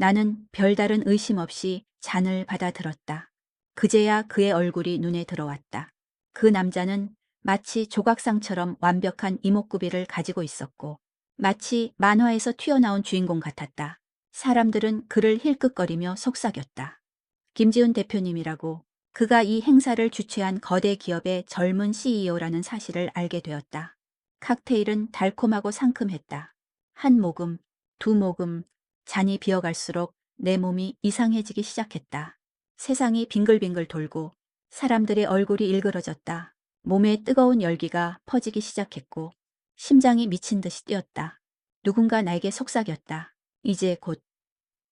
나는 별다른 의심 없이 잔을 받아 들었다. 그제야 그의 얼굴이 눈에 들어왔다. 그 남자는 마치 조각상처럼 완벽한 이목구비를 가지고 있었고 마치 만화에서 튀어나온 주인공 같았다. 사람들은 그를 힐끗거리며 속삭였다. 김지훈 대표님이라고. 그가 이 행사를 주최한 거대 기업의 젊은 CEO라는 사실을 알게 되었다. 칵테일은 달콤하고 상큼했다. 한 모금, 두 모금, 잔이 비어갈수록 내 몸이 이상해지기 시작했다. 세상이 빙글빙글 돌고 사람들의 얼굴이 일그러졌다. 몸에 뜨거운 열기가 퍼지기 시작했고 심장이 미친 듯이 뛰었다. 누군가 나에게 속삭였다. 이제 곧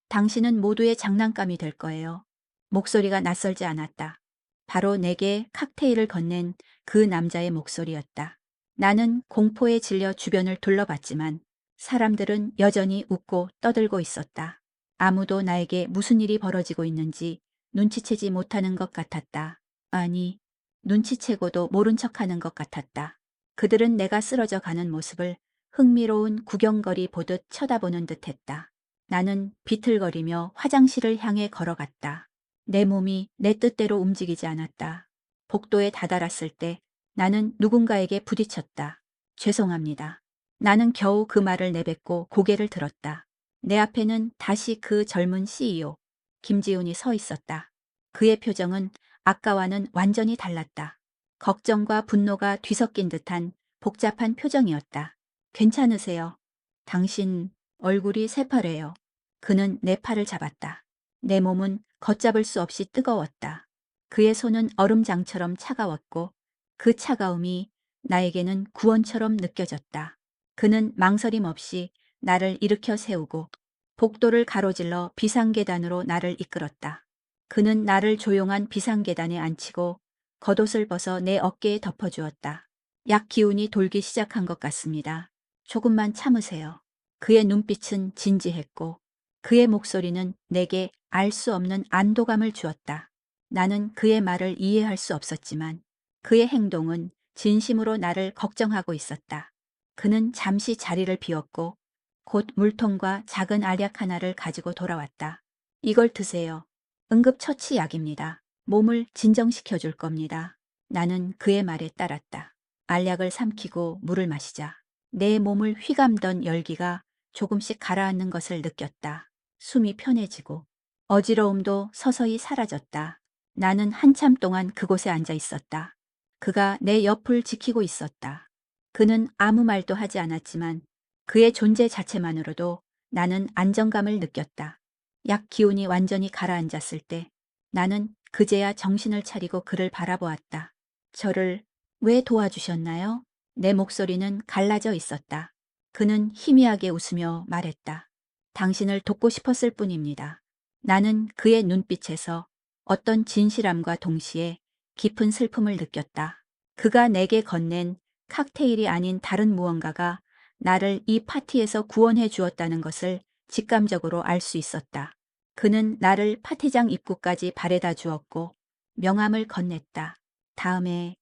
당신은 모두의 장난감이 될 거예요. 목소리가 낯설지 않았다. 바로 내게 칵테일을 건넨 그 남자의 목소리였다. 나는 공포에 질려 주변을 둘러봤지만 사람들은 여전히 웃고 떠들고 있었다. 아무도 나에게 무슨 일이 벌어지고 있는지 눈치채지 못하는 것 같았다. 아니, 눈치채고도 모른 척하는 것 같았다. 그들은 내가 쓰러져 가는 모습을 흥미로운 구경거리 보듯 쳐다보는 듯했다. 나는 비틀거리며 화장실을 향해 걸어갔다. 내 몸이 내 뜻대로 움직이지 않았다. 복도에 다다랐을 때 나는 누군가에게 부딪혔다. 죄송합니다. 나는 겨우 그 말을 내뱉고 고개를 들었다. 내 앞에는 다시 그 젊은 CEO, 김지훈이 서 있었다. 그의 표정은 아까와는 완전히 달랐다. 걱정과 분노가 뒤섞인 듯한 복잡한 표정이었다. 괜찮으세요? 당신 얼굴이 새파래요. 그는 내 팔을 잡았다. 내 몸은 걷잡을 수 없이 뜨거웠다. 그의 손은 얼음장처럼 차가웠고 그 차가움이 나에게는 구원처럼 느껴졌다. 그는 망설임 없이 나를 일으켜 세우고 복도를 가로질러 비상계단으로 나를 이끌었다. 그는 나를 조용한 비상계단에 앉히고 겉옷을 벗어 내 어깨에 덮어주었다. 약 기운이 돌기 시작한 것 같습니다. 조금만 참으세요. 그의 눈빛은 진지했고 그의 목소리는 내게 알 수 없는 안도감을 주었다. 나는 그의 말을 이해할 수 없었지만 그의 행동은 진심으로 나를 걱정하고 있었다. 그는 잠시 자리를 비웠고 곧 물통과 작은 알약 하나를 가지고 돌아왔다. 이걸 드세요. 응급처치약입니다. 몸을 진정시켜 줄 겁니다. 나는 그의 말에 따랐다. 알약을 삼키고 물을 마시자 내 몸을 휘감던 열기가 조금씩 가라앉는 것을 느꼈다. 숨이 편해지고 어지러움도 서서히 사라졌다. 나는 한참 동안 그곳에 앉아 있었다. 그가 내 옆을 지키고 있었다. 그는 아무 말도 하지 않았지만 그의 존재 자체만으로도 나는 안정감을 느꼈다. 약 기운이 완전히 가라앉았을 때 나는 그제야 정신을 차리고 그를 바라보았다. 저를 왜 도와주셨나요? 내 목소리는 갈라져 있었다. 그는 희미하게 웃으며 말했다. 당신을 돕고 싶었을 뿐입니다. 나는 그의 눈빛에서 어떤 진실함과 동시에 깊은 슬픔을 느꼈다. 그가 내게 건넨 칵테일이 아닌 다른 무언가가 나를 이 파티에서 구원해 주었다는 것을 직감적으로 알 수 있었다. 그는 나를 파티장 입구까지 바래다 주었고 명함을 건넸다. 다음에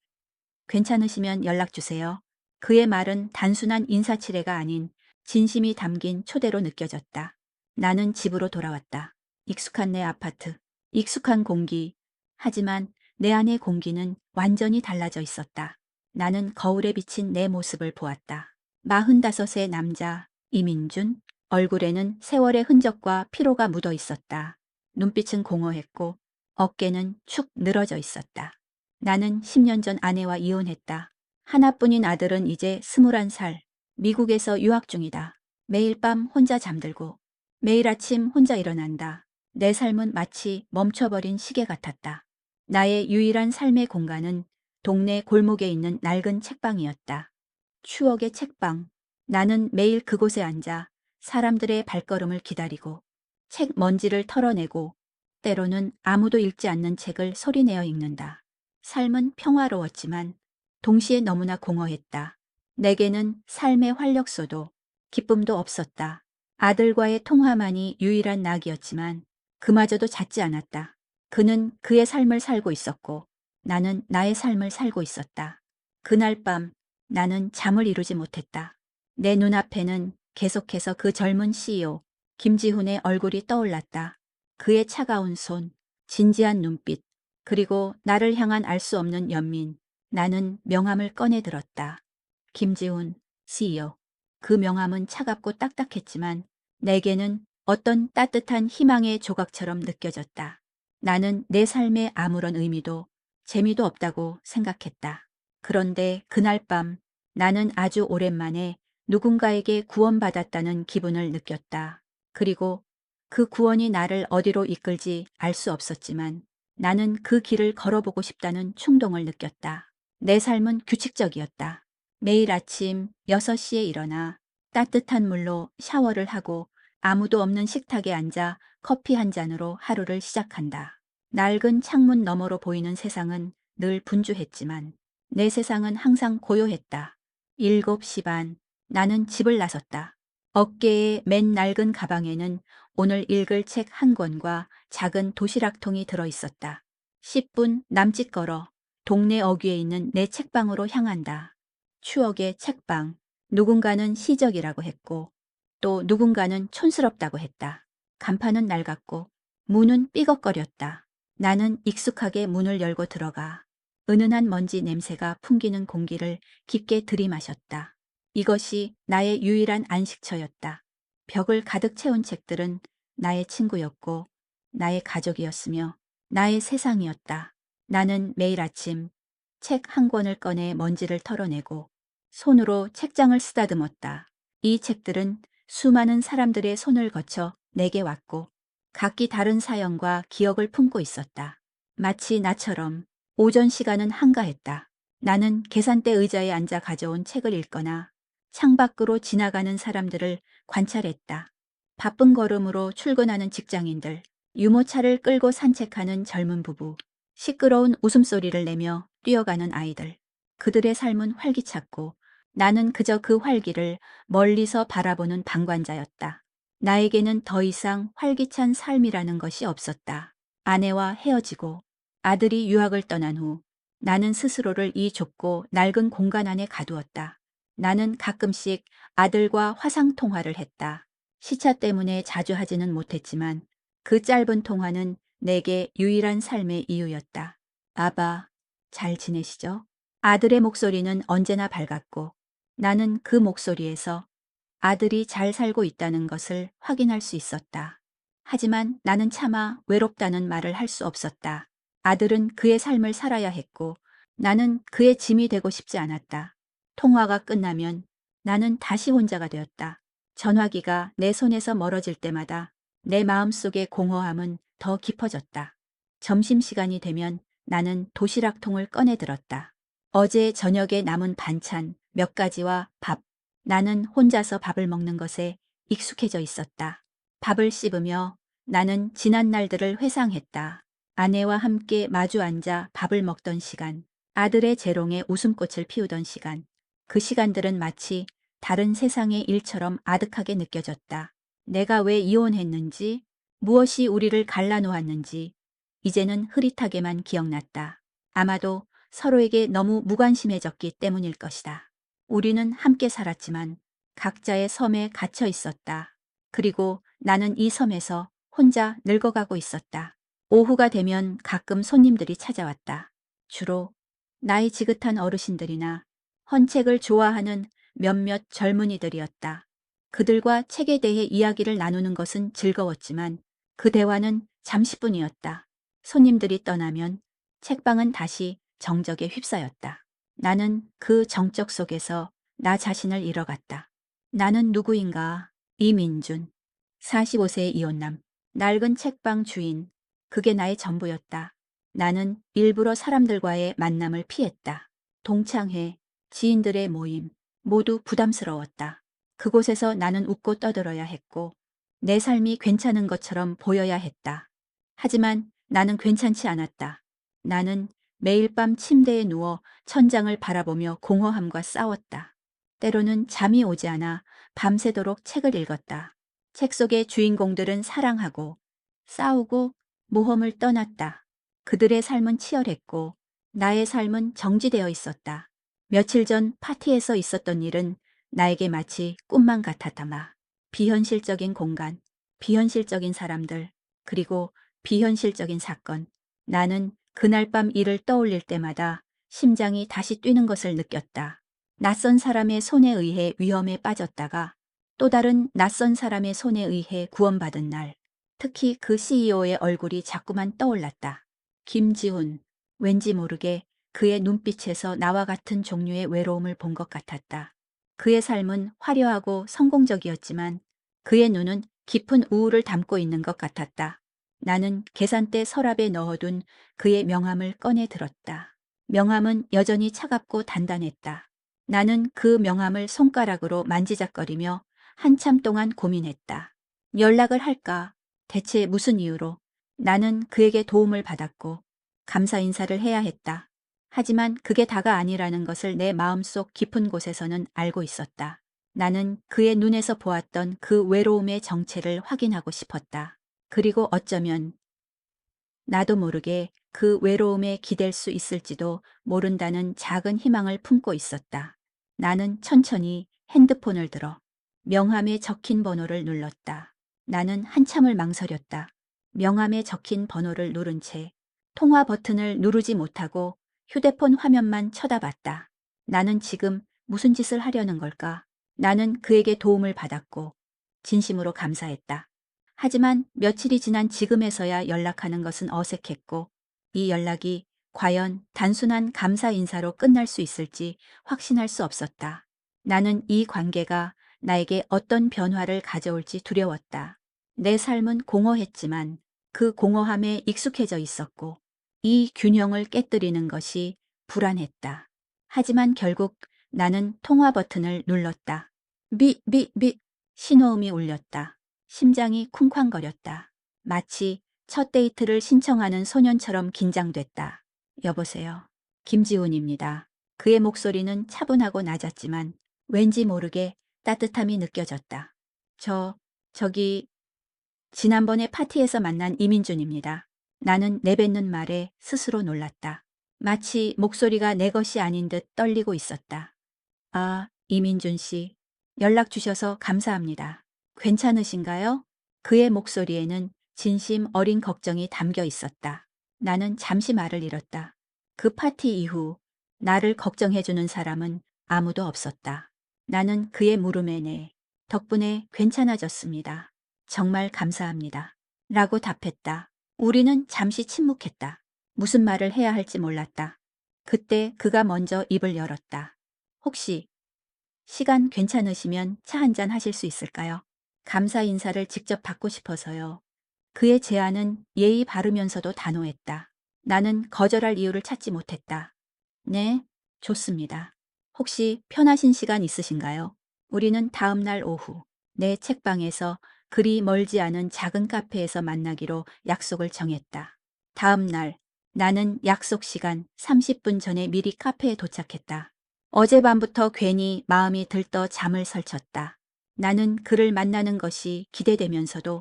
괜찮으시면 연락 주세요. 그의 말은 단순한 인사치레가 아닌 진심이 담긴 초대로 느껴졌다. 나는 집으로 돌아왔다. 익숙한 내 아파트, 익숙한 공기. 하지만 내 안의 공기는 완전히 달라져 있었다. 나는 거울에 비친 내 모습을 보았다. 45의 남자, 이민준. 얼굴에는 세월의 흔적과 피로가 묻어 있었다. 눈빛은 공허했고 어깨는 축 늘어져 있었다. 나는 10년 전 아내와 이혼했다. 하나뿐인 아들은 이제 21살. 미국에서 유학 중이다. 매일 밤 혼자 잠들고 매일 아침 혼자 일어난다. 내 삶은 마치 멈춰버린 시계 같았다. 나의 유일한 삶의 공간은 동네 골목에 있는 낡은 책방이었다. 추억의 책방. 나는 매일 그곳에 앉아 사람들의 발걸음을 기다리고 책 먼지를 털어내고 때로는 아무도 읽지 않는 책을 소리내어 읽는다. 삶은 평화로웠지만 동시에 너무나 공허했다. 내게는 삶의 활력소도 기쁨도 없었다. 아들과의 통화만이 유일한 낙이었지만 그마저도 잦지 않았다. 그는 그의 삶을 살고 있었고 나는 나의 삶을 살고 있었다. 그날 밤 나는 잠을 이루지 못했다. 내 눈앞에는 계속해서 그 젊은 CEO, 김지훈의 얼굴이 떠올랐다. 그의 차가운 손, 진지한 눈빛, 그리고 나를 향한 알 수 없는 연민. 나는 명함을 꺼내 들었다. 김지훈, CEO. 그 명함은 차갑고 딱딱했지만 내게는 어떤 따뜻한 희망의 조각처럼 느껴졌다. 나는 내 삶에 아무런 의미도 재미도 없다고 생각했다. 그런데 그날 밤 나는 아주 오랜만에 누군가에게 구원받았다는 기분을 느꼈다. 그리고 그 구원이 나를 어디로 이끌지 알 수 없었지만 나는 그 길을 걸어보고 싶다는 충동을 느꼈다. 내 삶은 규칙적이었다. 매일 아침 6시에 일어나 따뜻한 물로 샤워를 하고 아무도 없는 식탁에 앉아 커피 한 잔으로 하루를 시작한다. 낡은 창문 너머로 보이는 세상은 늘 분주했지만 내 세상은 항상 고요했다. 7시 반, 나는 집을 나섰다. 어깨에 맨 낡은 가방에는 오늘 읽을 책 한 권과 작은 도시락통이 들어있었다. 10분 남짓 걸어 동네 어귀에 있는 내 책방으로 향한다. 추억의 책방. 누군가는 시적이라고 했고 또 누군가는 촌스럽다고 했다. 간판은 낡았고 문은 삐걱거렸다. 나는 익숙하게 문을 열고 들어가 은은한 먼지 냄새가 풍기는 공기를 깊게 들이마셨다. 이것이 나의 유일한 안식처였다. 벽을 가득 채운 책들은 나의 친구였고 나의 가족이었으며 나의 세상이었다. 나는 매일 아침 책 한 권을 꺼내 먼지를 털어내고 손으로 책장을 쓰다듬었다. 이 책들은 수많은 사람들의 손을 거쳐 내게 왔고 각기 다른 사연과 기억을 품고 있었다. 마치 나처럼 오전 시간은 한가했다. 나는 계산대 의자에 앉아 가져온 책을 읽거나 창밖으로 지나가는 사람들을 관찰했다. 바쁜 걸음으로 출근하는 직장인들, 유모차를 끌고 산책하는 젊은 부부, 시끄러운 웃음소리를 내며 뛰어가는 아이들. 그들의 삶은 활기찼고 나는 그저 그 활기를 멀리서 바라보는 방관자였다. 나에게는 더 이상 활기찬 삶이라는 것이 없었다. 아내와 헤어지고 아들이 유학을 떠난 후 나는 스스로를 이 좁고 낡은 공간 안에 가두었다. 나는 가끔씩 아들과 화상 통화를 했다. 시차 때문에 자주 하지는 못했지만 그 짧은 통화는 내게 유일한 삶의 이유였다. 아바, 잘 지내시죠? 아들의 목소리는 언제나 밝았고 나는 그 목소리에서 아들이 잘 살고 있다는 것을 확인할 수 있었다. 하지만 나는 차마 외롭다는 말을 할 수 없었다. 아들은 그의 삶을 살아야 했고 나는 그의 짐이 되고 싶지 않았다. 통화가 끝나면 나는 다시 혼자가 되었다. 전화기가 내 손에서 멀어질 때마다 내 마음속의 공허함은 더 깊어졌다. 점심시간이 되면 나는 도시락통을 꺼내 들었다. 어제 저녁에 남은 반찬 몇 가지와 밥. 나는 혼자서 밥을 먹는 것에 익숙해져 있었다. 밥을 씹으며 나는 지난 날들을 회상했다. 아내와 함께 마주 앉아 밥을 먹던 시간, 아들의 재롱에 웃음꽃을 피우던 시간. 그 시간들은 마치 다른 세상의 일처럼 아득하게 느껴졌다. 내가 왜 이혼했는지, 무엇이 우리를 갈라놓았는지 이제는 흐릿하게만 기억났다. 아마도 서로에게 너무 무관심해졌기 때문일 것이다. 우리는 함께 살았지만 각자의 섬에 갇혀 있었다. 그리고 나는 이 섬에서 혼자 늙어가고 있었다. 오후가 되면 가끔 손님들이 찾아왔다. 주로 나이 지긋한 어르신들이나 헌책을 좋아하는 몇몇 젊은이들이었다. 그들과 책에 대해 이야기를 나누는 것은 즐거웠지만 그 대화는 잠시뿐이었다. 손님들이 떠나면 책방은 다시 정적에 휩싸였다. 나는 그 정적 속에서 나 자신을 잃어갔다. 나는 누구인가? 이민준. 45세의 이혼남. 낡은 책방 주인. 그게 나의 전부였다. 나는 일부러 사람들과의 만남을 피했다. 동창회, 지인들의 모임, 모두 부담스러웠다. 그곳에서 나는 웃고 떠들어야 했고 내 삶이 괜찮은 것처럼 보여야 했다. 하지만 나는 괜찮지 않았다. 나는 매일 밤 침대에 누워 천장을 바라보며 공허함과 싸웠다. 때로는 잠이 오지 않아 밤새도록 책을 읽었다. 책 속의 주인공들은 사랑하고 싸우고 모험을 떠났다. 그들의 삶은 치열했고 나의 삶은 정지되어 있었다. 며칠 전 파티에서 있었던 일은 나에게 마치 꿈만 같았다마. 비현실적인 공간, 비현실적인 사람들, 그리고 비현실적인 사건. 나는 그날 밤 일을 떠올릴 때마다 심장이 다시 뛰는 것을 느꼈다. 낯선 사람의 손에 의해 위험에 빠졌다가 또 다른 낯선 사람의 손에 의해 구원받은 날. 특히 그 CEO의 얼굴이 자꾸만 떠올랐다. 김지훈. 왠지 모르게 그의 눈빛에서 나와 같은 종류의 외로움을 본 것 같았다. 그의 삶은 화려하고 성공적이었지만 그의 눈은 깊은 우울을 담고 있는 것 같았다. 나는 계산대 서랍에 넣어둔 그의 명함을 꺼내 들었다. 명함은 여전히 차갑고 단단했다. 나는 그 명함을 손가락으로 만지작거리며 한참 동안 고민했다. 연락을 할까? 대체 무슨 이유로? 나는 그에게 도움을 받았고 감사 인사를 해야 했다. 하지만 그게 다가 아니라는 것을 내 마음속 깊은 곳에서는 알고 있었다. 나는 그의 눈에서 보았던 그 외로움의 정체를 확인하고 싶었다. 그리고 어쩌면 나도 모르게 그 외로움에 기댈 수 있을지도 모른다는 작은 희망을 품고 있었다. 나는 천천히 핸드폰을 들어 명함에 적힌 번호를 눌렀다. 나는 한참을 망설였다. 명함에 적힌 번호를 누른 채 통화 버튼을 누르지 못하고 휴대폰 화면만 쳐다봤다. 나는 지금 무슨 짓을 하려는 걸까? 나는 그에게 도움을 받았고 진심으로 감사했다. 하지만 며칠이 지난 지금에서야 연락하는 것은 어색했고 이 연락이 과연 단순한 감사 인사로 끝날 수 있을지 확신할 수 없었다. 나는 이 관계가 나에게 어떤 변화를 가져올지 두려웠다. 내 삶은 공허했지만 그 공허함에 익숙해져 있었고 이 균형을 깨뜨리는 것이 불안했다. 하지만 결국 나는 통화 버튼을 눌렀다. 신호음이 울렸다. 심장이 쿵쾅거렸다. 마치 첫 데이트를 신청하는 소년처럼 긴장됐다. 여보세요. 김지훈입니다. 그의 목소리는 차분하고 낮았지만 왠지 모르게 따뜻함이 느껴졌다. 저기, 지난번에 파티에서 만난 이민준입니다. 나는 내뱉는 말에 스스로 놀랐다. 마치 목소리가 내 것이 아닌 듯 떨리고 있었다. 아, 이민준 씨. 연락 주셔서 감사합니다. 괜찮으신가요? 그의 목소리에는 진심 어린 걱정이 담겨 있었다. 나는 잠시 말을 잃었다. 그 파티 이후 나를 걱정해주는 사람은 아무도 없었다. 나는 그의 물음에 덕분에 괜찮아졌습니다. 정말 감사합니다. 라고 답했다. 우리는 잠시 침묵했다. 무슨 말을 해야 할지 몰랐다. 그때 그가 먼저 입을 열었다. 혹시 시간 괜찮으시면 차 한잔 하실 수 있을까요? 감사 인사를 직접 받고 싶어서요. 그의 제안은 예의 바르면서도 단호했다. 나는 거절할 이유를 찾지 못했다. 네, 좋습니다. 혹시 편하신 시간 있으신가요? 우리는 다음 날 오후 내 책방에서 그리 멀지 않은 작은 카페에서 만나기로 약속을 정했다. 다음 날 나는 약속 시간 30분 전에 미리 카페에 도착했다. 어젯밤부터 괜히 마음이 들떠 잠을 설쳤다. 나는 그를 만나는 것이 기대되면서도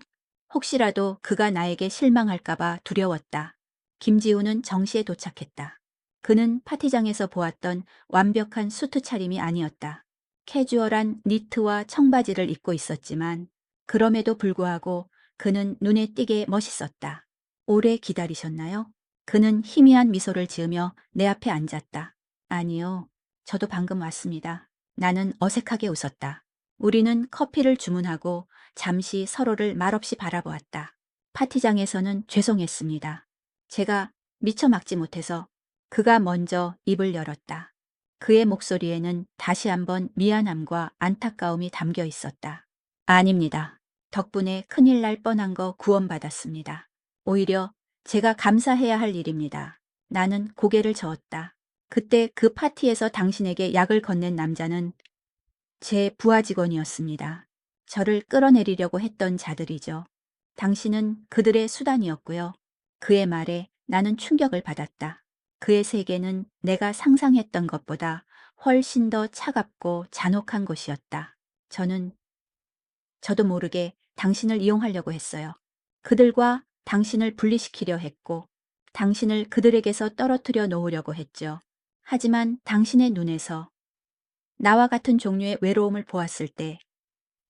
혹시라도 그가 나에게 실망할까봐 두려웠다. 김지우는 정시에 도착했다. 그는 파티장에서 보았던 완벽한 수트 차림이 아니었다. 캐주얼한 니트와 청바지를 입고 있었지만 그럼에도 불구하고 그는 눈에 띄게 멋있었다. 오래 기다리셨나요? 그는 희미한 미소를 지으며 내 앞에 앉았다. 아니요. 저도 방금 왔습니다. 나는 어색하게 웃었다. 우리는 커피를 주문하고 잠시 서로를 말없이 바라보았다. 파티장에서는 죄송했습니다. 제가 미처 막지 못해서 그가 먼저 입을 열었다. 그의 목소리에는 다시 한번 미안함과 안타까움이 담겨 있었다. 아닙니다. 덕분에 큰일 날 뻔한 거 구원받았습니다. 오히려 제가 감사해야 할 일입니다. 나는 고개를 저었다. 그때 그 파티에서 당신에게 약을 건넨 남자는 제 부하 직원이었습니다. 저를 끌어내리려고 했던 자들이죠. 당신은 그들의 수단이었고요. 그의 말에 나는 충격을 받았다. 그의 세계는 내가 상상했던 것보다 훨씬 더 차갑고 잔혹한 곳이었다. 저도 모르게 당신을 이용하려고 했어요. 그들과 당신을 분리시키려 했고, 당신을 그들에게서 떨어뜨려 놓으려고 했죠. 하지만 당신의 눈에서 나와 같은 종류의 외로움을 보았을 때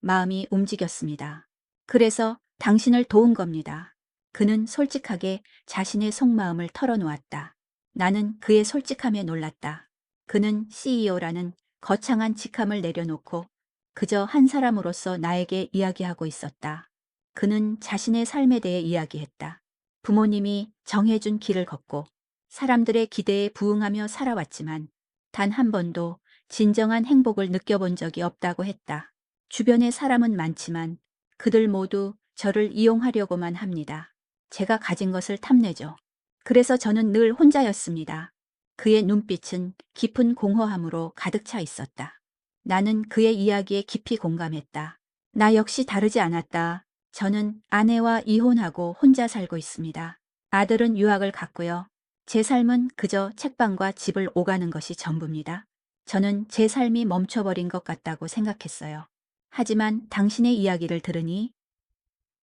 마음이 움직였습니다. 그래서 당신을 도운 겁니다. 그는 솔직하게 자신의 속마음을 털어놓았다. 나는 그의 솔직함에 놀랐다. 그는 CEO라는 거창한 직함을 내려놓고 그저 한 사람으로서 나에게 이야기하고 있었다. 그는 자신의 삶에 대해 이야기했다. 부모님이 정해준 길을 걷고 사람들의 기대에 부응하며 살아왔지만 단 한 번도 진정한 행복을 느껴본 적이 없다고 했다. 주변에 사람은 많지만 그들 모두 저를 이용하려고만 합니다. 제가 가진 것을 탐내죠. 그래서 저는 늘 혼자였습니다. 그의 눈빛은 깊은 공허함으로 가득 차 있었다. 나는 그의 이야기에 깊이 공감했다. 나 역시 다르지 않았다. 저는 아내와 이혼하고 혼자 살고 있습니다. 아들은 유학을 갔고요. 제 삶은 그저 책방과 집을 오가는 것이 전부입니다. 저는 제 삶이 멈춰버린 것 같다고 생각했어요. 하지만 당신의 이야기를 들으니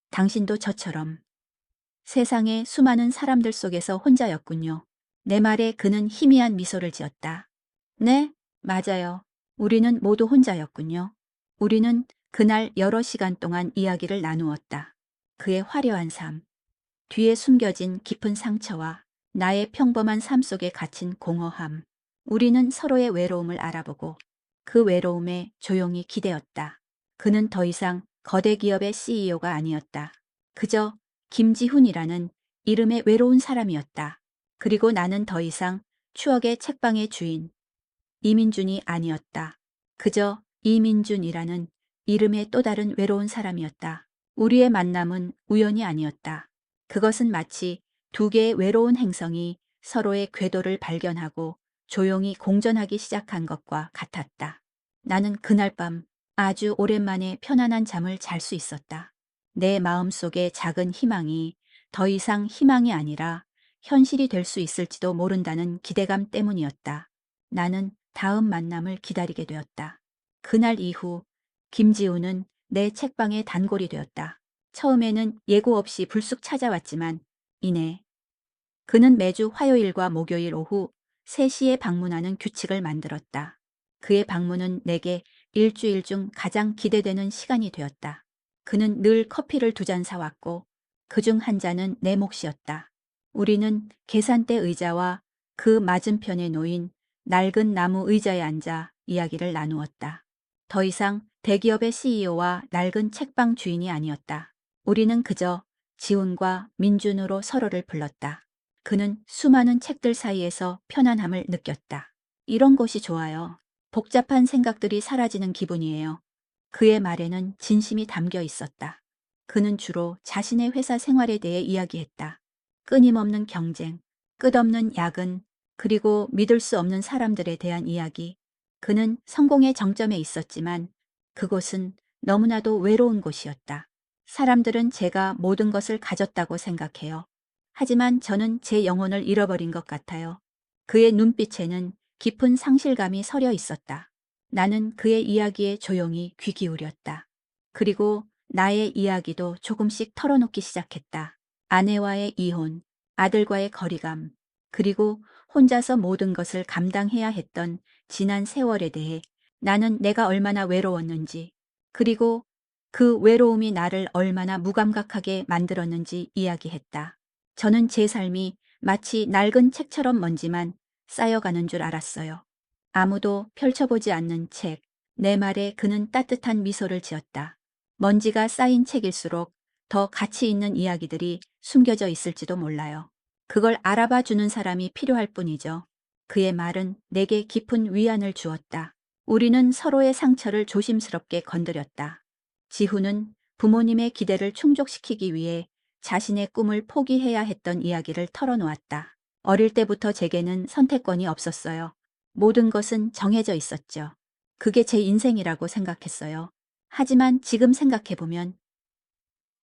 당신도 저처럼 세상의 수많은 사람들 속에서 혼자였군요. 내 말에 그는 희미한 미소를 지었다. 네, 맞아요. 우리는 모두 혼자였군요. 우리는 그날 여러 시간 동안 이야기를 나누었다. 그의 화려한 삶, 뒤에 숨겨진 깊은 상처와 나의 평범한 삶 속에 갇힌 공허함. 우리는 서로의 외로움을 알아보고 그 외로움에 조용히 기대었다. 그는 더 이상 거대 기업의 CEO가 아니었다. 그저 김지훈이라는 이름의 외로운 사람이었다. 그리고 나는 더 이상 추억의 책방의 주인 이민준이 아니었다. 그저 이민준이라는 이름의 또 다른 외로운 사람이었다. 우리의 만남은 우연이 아니었다. 그것은 마치 두 개의 외로운 행성이 서로의 궤도를 발견하고 조용히 공전하기 시작한 것과 같았다. 나는 그날 밤 아주 오랜만에 편안한 잠을 잘 수 있었다. 내 마음속의 작은 희망이 더 이상 희망이 아니라 현실이 될 수 있을지도 모른다는 기대감 때문이었다. 나는 다음 만남을 기다리게 되었다. 그날 이후 김지우는 내 책방의 단골이 되었다. 처음에는 예고 없이 불쑥 찾아왔지만 이내 그는 매주 화요일과 목요일 오후 3시에 방문하는 규칙을 만들었다. 그의 방문은 내게 일주일 중 가장 기대되는 시간이 되었다. 그는 늘 커피를 2잔 사왔고 그중 한 잔은 내 몫이었다. 우리는 계산대 의자와 그 맞은편에 놓인 낡은 나무 의자에 앉아 이야기를 나누었다. 더 이상 대기업의 CEO와 낡은 책방 주인이 아니었다. 우리는 그저 지훈과 민준으로 서로를 불렀다. 그는 수많은 책들 사이에서 편안함을 느꼈다. 이런 곳이 좋아요. 복잡한 생각들이 사라지는 기분이에요. 그의 말에는 진심이 담겨 있었다. 그는 주로 자신의 회사 생활에 대해 이야기했다. 끊임없는 경쟁, 끝없는 야근, 그리고 믿을 수 없는 사람들에 대한 이야기. 그는 성공의 정점에 있었지만 그곳은 너무나도 외로운 곳이었다. 사람들은 제가 모든 것을 가졌다고 생각해요. 하지만 저는 제 영혼을 잃어버린 것 같아요. 그의 눈빛에는 깊은 상실감이 서려 있었다. 나는 그의 이야기에 조용히 귀 기울였다. 그리고 나의 이야기도 조금씩 털어놓기 시작했다. 아내와의 이혼, 아들과의 거리감, 그리고 혼자서 모든 것을 감당해야 했던 지난 세월에 대해 나는 내가 얼마나 외로웠는지, 그리고 그 외로움이 나를 얼마나 무감각하게 만들었는지 이야기했다. 저는 제 삶이 마치 낡은 책처럼 먼지만 쌓여가는 줄 알았어요. 아무도 펼쳐보지 않는 책. 내 말에 그는 따뜻한 미소를 지었다. 먼지가 쌓인 책일수록 더 가치 있는 이야기들이 숨겨져 있을지도 몰라요. 그걸 알아봐 주는 사람이 필요할 뿐이죠. 그의 말은 내게 깊은 위안을 주었다. 우리는 서로의 상처를 조심스럽게 건드렸다. 지훈은 부모님의 기대를 충족시키기 위해 자신의 꿈을 포기해야 했던 이야기를 털어놓았다. 어릴 때부터 제게는 선택권이 없었어요. 모든 것은 정해져 있었죠. 그게 제 인생이라고 생각했어요. 하지만 지금 생각해보면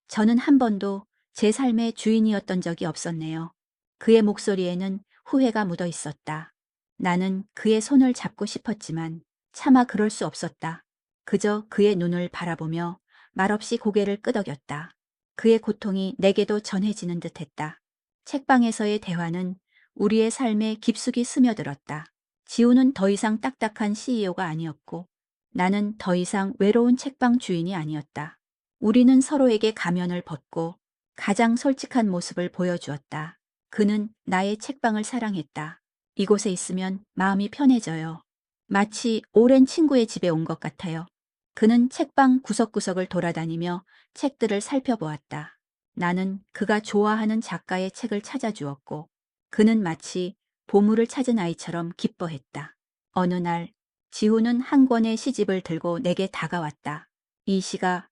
저는 한 번도 제 삶의 주인이었던 적이 없었네요. 그의 목소리에는 후회가 묻어 있었다. 나는 그의 손을 잡고 싶었지만 차마 그럴 수 없었다. 그저 그의 눈을 바라보며 말없이 고개를 끄덕였다. 그의 고통이 내게도 전해지는 듯했다. 책방에서의 대화는 우리의 삶에 깊숙이 스며들었다. 지우는 더 이상 딱딱한 CEO가 아니었고 나는 더 이상 외로운 책방 주인이 아니었다. 우리는 서로에게 가면을 벗고 가장 솔직한 모습을 보여주었다. 그는 나의 책방을 사랑했다. 이곳에 있으면 마음이 편해져요. 마치 오랜 친구의 집에 온 것 같아요. 그는 책방 구석구석을 돌아다니며 책들을 살펴보았다. 나는 그가 좋아하는 작가의 책을 찾아주었고, 그는 마치 보물을 찾은 아이처럼 기뻐했다. 어느 날, 지호는 한 권의 시집을 들고 내게 다가왔다. 이 시가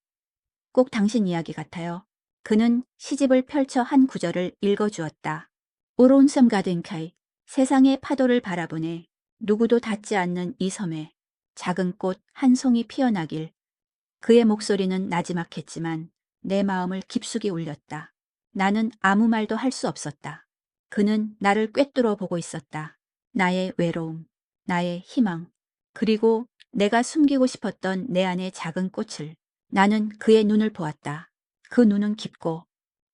꼭 당신 이야기 같아요. 그는 시집을 펼쳐 한 구절을 읽어주었다. 오론섬 가든카이, 세상의 파도를 바라보네. 누구도 닿지 않는 이 섬에 작은 꽃 한 송이 피어나길. 그의 목소리는 나지막했지만 내 마음을 깊숙이 울렸다. 나는 아무 말도 할 수 없었다. 그는 나를 꿰뚫어 보고 있었다. 나의 외로움, 나의 희망, 그리고 내가 숨기고 싶었던 내 안의 작은 꽃을. 나는 그의 눈을 보았다. 그 눈은 깊고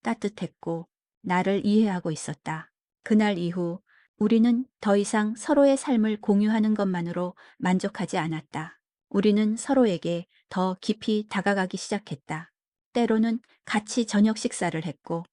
따뜻했고 나를 이해하고 있었다. 그날 이후 우리는 더 이상 서로의 삶을 공유하는 것만으로 만족하지 않았다. 우리는 서로에게 더 깊이 다가가기 시작했다. 때로는 같이 저녁 식사를 했고,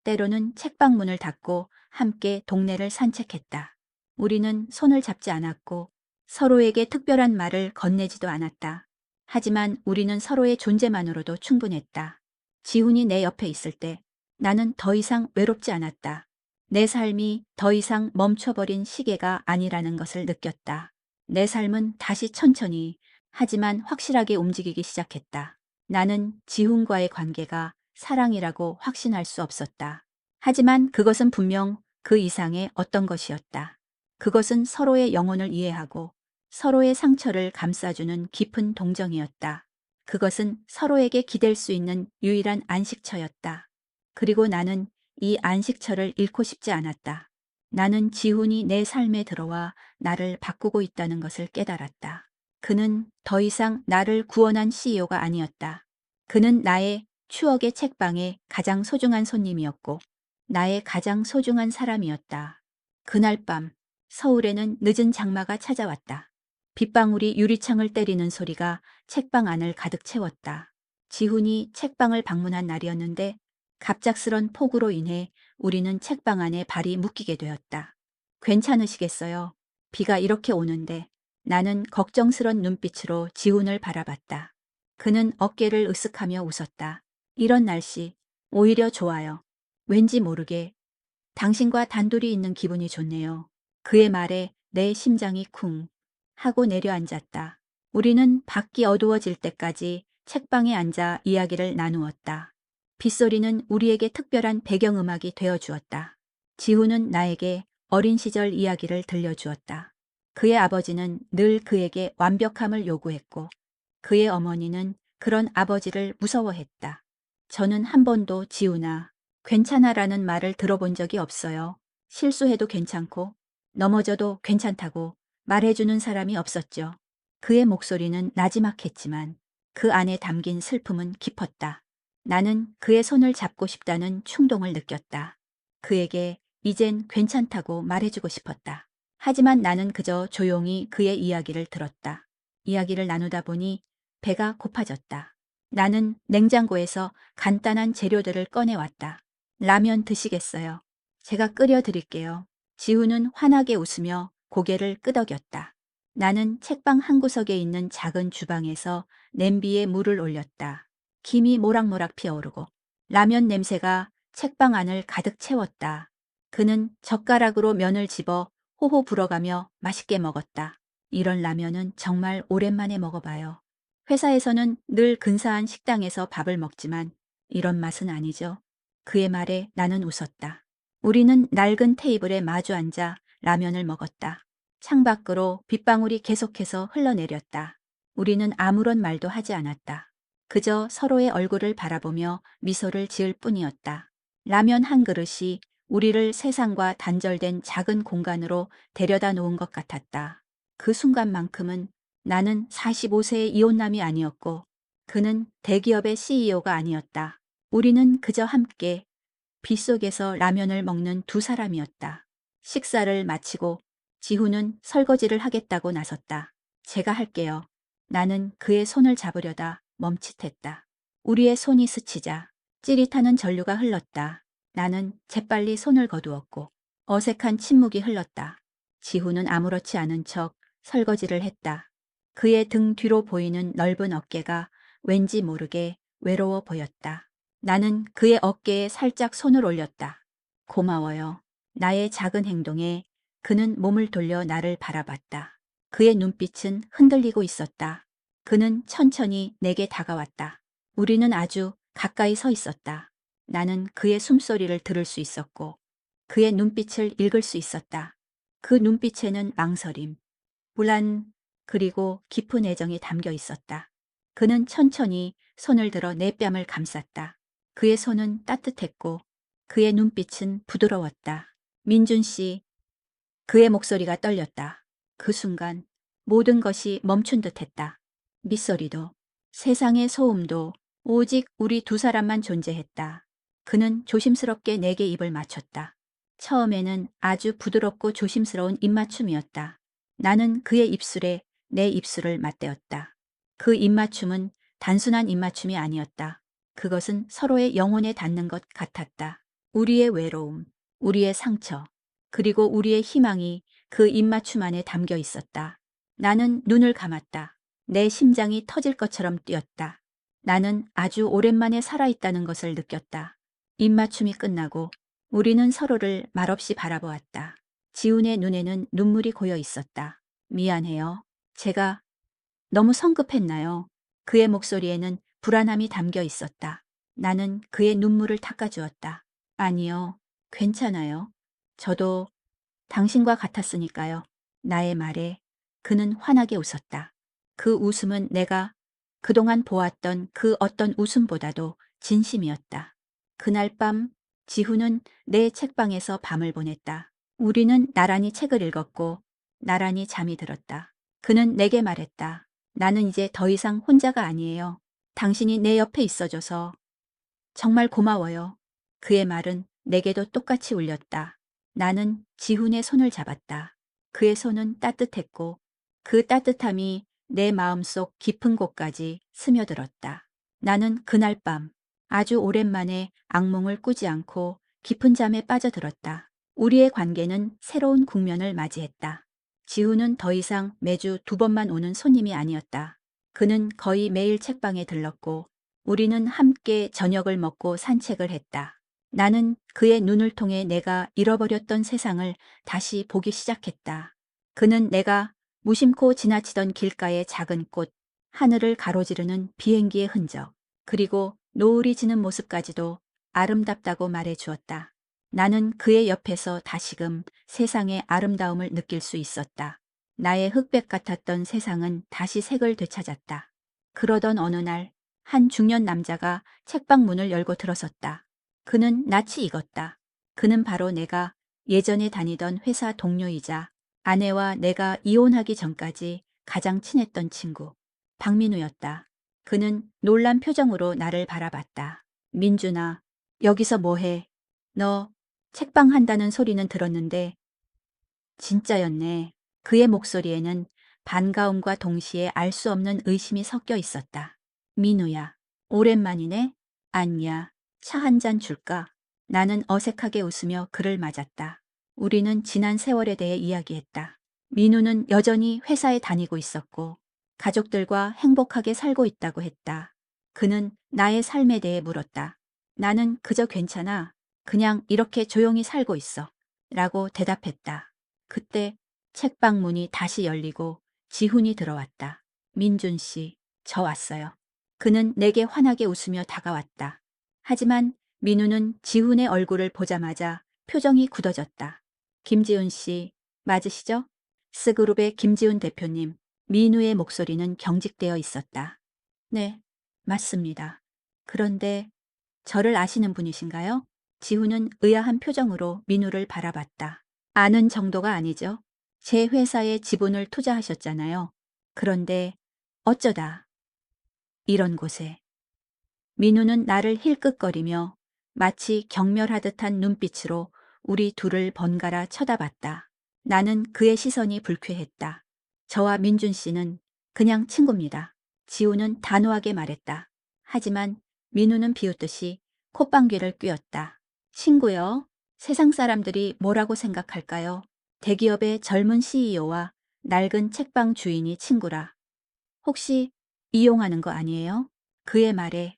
때로는 책방 문을 닫고 함께 동네를 산책했다. 우리는 손을 잡지 않았고, 서로에게 특별한 말을 건네지도 않았다. 하지만 우리는 서로의 존재만으로도 충분했다. 지훈이 내 옆에 있을 때 나는 더 이상 외롭지 않았다. 내 삶이 더 이상 멈춰버린 시계가 아니라는 것을 느꼈다. 내 삶은 다시 천천히 하지만 확실하게 움직이기 시작했다. 나는 지훈과의 관계가 사랑이라고 확신할 수 없었다. 하지만 그것은 분명 그 이상의 어떤 것이었다. 그것은 서로의 영혼을 이해하고 서로의 상처를 감싸주는 깊은 동정이었다. 그것은 서로에게 기댈 수 있는 유일한 안식처였다. 그리고 나는 이 안식처를 잃고 싶지 않았다. 나는 지훈이 내 삶에 들어와 나를 바꾸고 있다는 것을 깨달았다. 그는 더 이상 나를 구원한 CEO가 아니었다. 그는 나의 추억의 책방에 가장 소중한 손님이었고 나의 가장 소중한 사람이었다. 그날 밤 서울에는 늦은 장마가 찾아왔다. 빗방울이 유리창을 때리는 소리가 책방 안을 가득 채웠다. 지훈이 책방을 방문한 날이었는데 갑작스런 폭우로 인해 우리는 책방 안에 발이 묶이게 되었다. 괜찮으시겠어요? 비가 이렇게 오는데. 나는 걱정스런 눈빛으로 지훈을 바라봤다. 그는 어깨를 으쓱하며 웃었다. 이런 날씨 오히려 좋아요. 왠지 모르게 당신과 단둘이 있는 기분이 좋네요. 그의 말에 내 심장이 쿵 하고 내려앉았다. 우리는 밖이 어두워질 때까지 책방에 앉아 이야기를 나누었다. 빗소리는 우리에게 특별한 배경음악이 되어주었다. 지훈은 나에게 어린 시절 이야기를 들려주었다. 그의 아버지는 늘 그에게 완벽함을 요구했고 그의 어머니는 그런 아버지를 무서워했다. 저는 한 번도 지훈아, 괜찮아라는 말을 들어본 적이 없어요. 실수해도 괜찮고 넘어져도 괜찮다고 말해주는 사람이 없었죠. 그의 목소리는 나지막했지만 그 안에 담긴 슬픔은 깊었다. 나는 그의 손을 잡고 싶다는 충동을 느꼈다. 그에게 이젠 괜찮다고 말해주고 싶었다. 하지만 나는 그저 조용히 그의 이야기를 들었다. 이야기를 나누다 보니 배가 고파졌다. 나는 냉장고에서 간단한 재료들을 꺼내왔다. 라면 드시겠어요? 제가 끓여 드릴게요. 지훈은 환하게 웃으며 고개를 끄덕였다. 나는 책방 한 구석에 있는 작은 주방에서 냄비에 물을 올렸다. 김이 모락모락 피어오르고 라면 냄새가 책방 안을 가득 채웠다. 그는 젓가락으로 면을 집어 호호 불어가며 맛있게 먹었다. 이런 라면은 정말 오랜만에 먹어봐요. 회사에서는 늘 근사한 식당에서 밥을 먹지만 이런 맛은 아니죠. 그의 말에 나는 웃었다. 우리는 낡은 테이블에 마주 앉아 라면을 먹었다. 창밖으로 빗방울이 계속해서 흘러내렸다. 우리는 아무런 말도 하지 않았다. 그저 서로의 얼굴을 바라보며 미소를 지을 뿐이었다. 라면 한 그릇이 우리를 세상과 단절된 작은 공간으로 데려다 놓은 것 같았다. 그 순간만큼은 나는 45세의 이혼남이 아니었고 그는 대기업의 CEO가 아니었다. 우리는 그저 함께 빗속에서 라면을 먹는 두 사람이었다. 식사를 마치고 지훈은 설거지를 하겠다고 나섰다. 제가 할게요. 나는 그의 손을 잡으려다 멈칫했다. 우리의 손이 스치자 찌릿하는 전류가 흘렀다. 나는 재빨리 손을 거두었고 어색한 침묵이 흘렀다. 지훈은 아무렇지 않은 척 설거지를 했다. 그의 등 뒤로 보이는 넓은 어깨가 왠지 모르게 외로워 보였다. 나는 그의 어깨에 살짝 손을 올렸다. 고마워요. 나의 작은 행동에 그는 몸을 돌려 나를 바라봤다. 그의 눈빛은 흔들리고 있었다. 그는 천천히 내게 다가왔다. 우리는 아주 가까이 서 있었다. 나는 그의 숨소리를 들을 수 있었고 그의 눈빛을 읽을 수 있었다. 그 눈빛에는 망설임, 불안, 그리고 깊은 애정이 담겨 있었다. 그는 천천히 손을 들어 내 뺨을 감쌌다. 그의 손은 따뜻했고 그의 눈빛은 부드러웠다. 민준 씨, 그의 목소리가 떨렸다. 그 순간 모든 것이 멈춘 듯했다. 밑소리도, 세상의 소음도 오직 우리 두 사람만 존재했다. 그는 조심스럽게 내게 입을 맞췄다. 처음에는 아주 부드럽고 조심스러운 입맞춤이었다. 나는 그의 입술에 내 입술을 맞대었다. 그 입맞춤은 단순한 입맞춤이 아니었다. 그것은 서로의 영혼에 닿는 것 같았다. 우리의 외로움, 우리의 상처, 그리고 우리의 희망이 그 입맞춤 안에 담겨 있었다. 나는 눈을 감았다. 내 심장이 터질 것처럼 뛰었다. 나는 아주 오랜만에 살아있다는 것을 느꼈다. 입맞춤이 끝나고 우리는 서로를 말없이 바라보았다. 지훈의 눈에는 눈물이 고여 있었다. 미안해요. 제가 너무 성급했나요? 그의 목소리에는 불안함이 담겨 있었다. 나는 그의 눈물을 닦아주었다. 아니요. 괜찮아요. 저도 당신과 같았으니까요. 나의 말에 그는 환하게 웃었다. 그 웃음은 내가 그동안 보았던 그 어떤 웃음보다도 진심이었다. 그날 밤 지훈은 내 책방에서 밤을 보냈다. 우리는 나란히 책을 읽었고 나란히 잠이 들었다. 그는 내게 말했다. 나는 이제 더 이상 혼자가 아니에요. 당신이 내 옆에 있어줘서 정말 고마워요. 그의 말은 내게도 똑같이 울렸다. 나는 지훈의 손을 잡았다. 그의 손은 따뜻했고 그 따뜻함이 내 마음속 깊은 곳까지 스며들었다. 나는 그날 밤 아주 오랜만에 악몽을 꾸지 않고 깊은 잠에 빠져들었다. 우리의 관계는 새로운 국면을 맞이했다. 지훈은 더 이상 매주 2번만 오는 손님이 아니었다. 그는 거의 매일 책방에 들렀고 우리는 함께 저녁을 먹고 산책을 했다. 나는 그의 눈을 통해 내가 잃어버렸던 세상을 다시 보기 시작했다. 그는 내가 무심코 지나치던 길가의 작은 꽃, 하늘을 가로지르는 비행기의 흔적, 그리고 노을이 지는 모습까지도 아름답다고 말해 주었다. 나는 그의 옆에서 다시금 세상의 아름다움을 느낄 수 있었다. 나의 흑백 같았던 세상은 다시 색을 되찾았다. 그러던 어느 날 한 중년 남자가 책방 문을 열고 들어섰다. 그는 낯이 익었다. 그는 바로 내가 예전에 다니던 회사 동료이자 아내와 내가 이혼하기 전까지 가장 친했던 친구, 박민우였다. 그는 놀란 표정으로 나를 바라봤다. 민준아, 여기서 뭐해? 너 책방 한다는 소리는 들었는데 진짜였네. 그의 목소리에는 반가움과 동시에 알 수 없는 의심이 섞여 있었다. 민우야, 오랜만이네? 안냐, 차 한 잔 줄까? 나는 어색하게 웃으며 그를 맞았다. 우리는 지난 세월에 대해 이야기했다. 민우는 여전히 회사에 다니고 있었고 가족들과 행복하게 살고 있다고 했다. 그는 나의 삶에 대해 물었다. 나는 그저 괜찮아. 그냥 이렇게 조용히 살고 있어. 라고 대답했다. 그때 책방 문이 다시 열리고 지훈이 들어왔다. 민준 씨, 저 왔어요. 그는 내게 환하게 웃으며 다가왔다. 하지만 민우는 지훈의 얼굴을 보자마자 표정이 굳어졌다. 김지훈 씨, 맞으시죠? 스그룹의 김지훈 대표님. 민우의 목소리는 경직되어 있었다. 네, 맞습니다. 그런데 저를 아시는 분이신가요? 지훈은 의아한 표정으로 민우를 바라봤다. 아는 정도가 아니죠. 제 회사에 지분을 투자하셨잖아요. 그런데 어쩌다 이런 곳에. 민우는 나를 힐끗거리며 마치 경멸하듯한 눈빛으로 우리 둘을 번갈아 쳐다봤다. 나는 그의 시선이 불쾌했다. 저와 민준 씨는 그냥 친구입니다. 지우는 단호하게 말했다. 하지만 민우는 비웃듯이 콧방귀를 뀌었다. 친구요. 세상 사람들이 뭐라고 생각할까요? 대기업의 젊은 CEO와 낡은 책방 주인이 친구라. 혹시 이용하는 거 아니에요? 그의 말에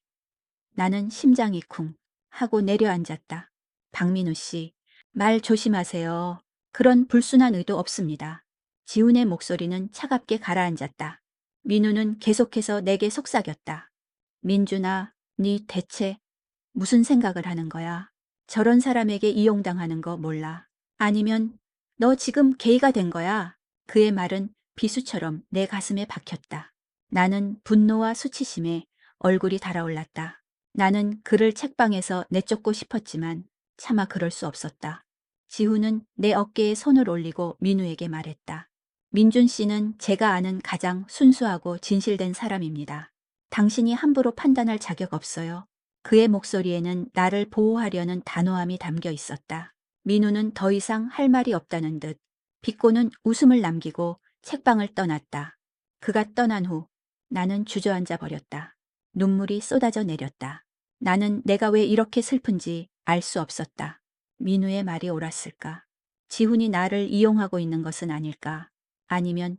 나는 심장이 쿵 하고 내려앉았다. 박민우 씨, 말 조심하세요. 그런 불순한 의도 없습니다. 지훈의 목소리는 차갑게 가라앉았다. 민우는 계속해서 내게 속삭였다. 민준아, 네 대체 무슨 생각을 하는 거야? 저런 사람에게 이용당하는 거 몰라? 아니면 너 지금 게이가 된 거야? 그의 말은 비수처럼 내 가슴에 박혔다. 나는 분노와 수치심에 얼굴이 달아올랐다. 나는 그를 책방에서 내쫓고 싶었지만 차마 그럴 수 없었다. 지훈은 내 어깨에 손을 올리고 민우에게 말했다. 민준 씨는 제가 아는 가장 순수하고 진실된 사람입니다. 당신이 함부로 판단할 자격 없어요. 그의 목소리에는 나를 보호하려는 단호함이 담겨 있었다. 민우는 더 이상 할 말이 없다는 듯 비꼬는 웃음을 남기고 책방을 떠났다. 그가 떠난 후 나는 주저앉아 버렸다. 눈물이 쏟아져 내렸다. 나는 내가 왜 이렇게 슬픈지 알 수 없었다. 민우의 말이 옳았을까? 지훈이 나를 이용하고 있는 것은 아닐까? 아니면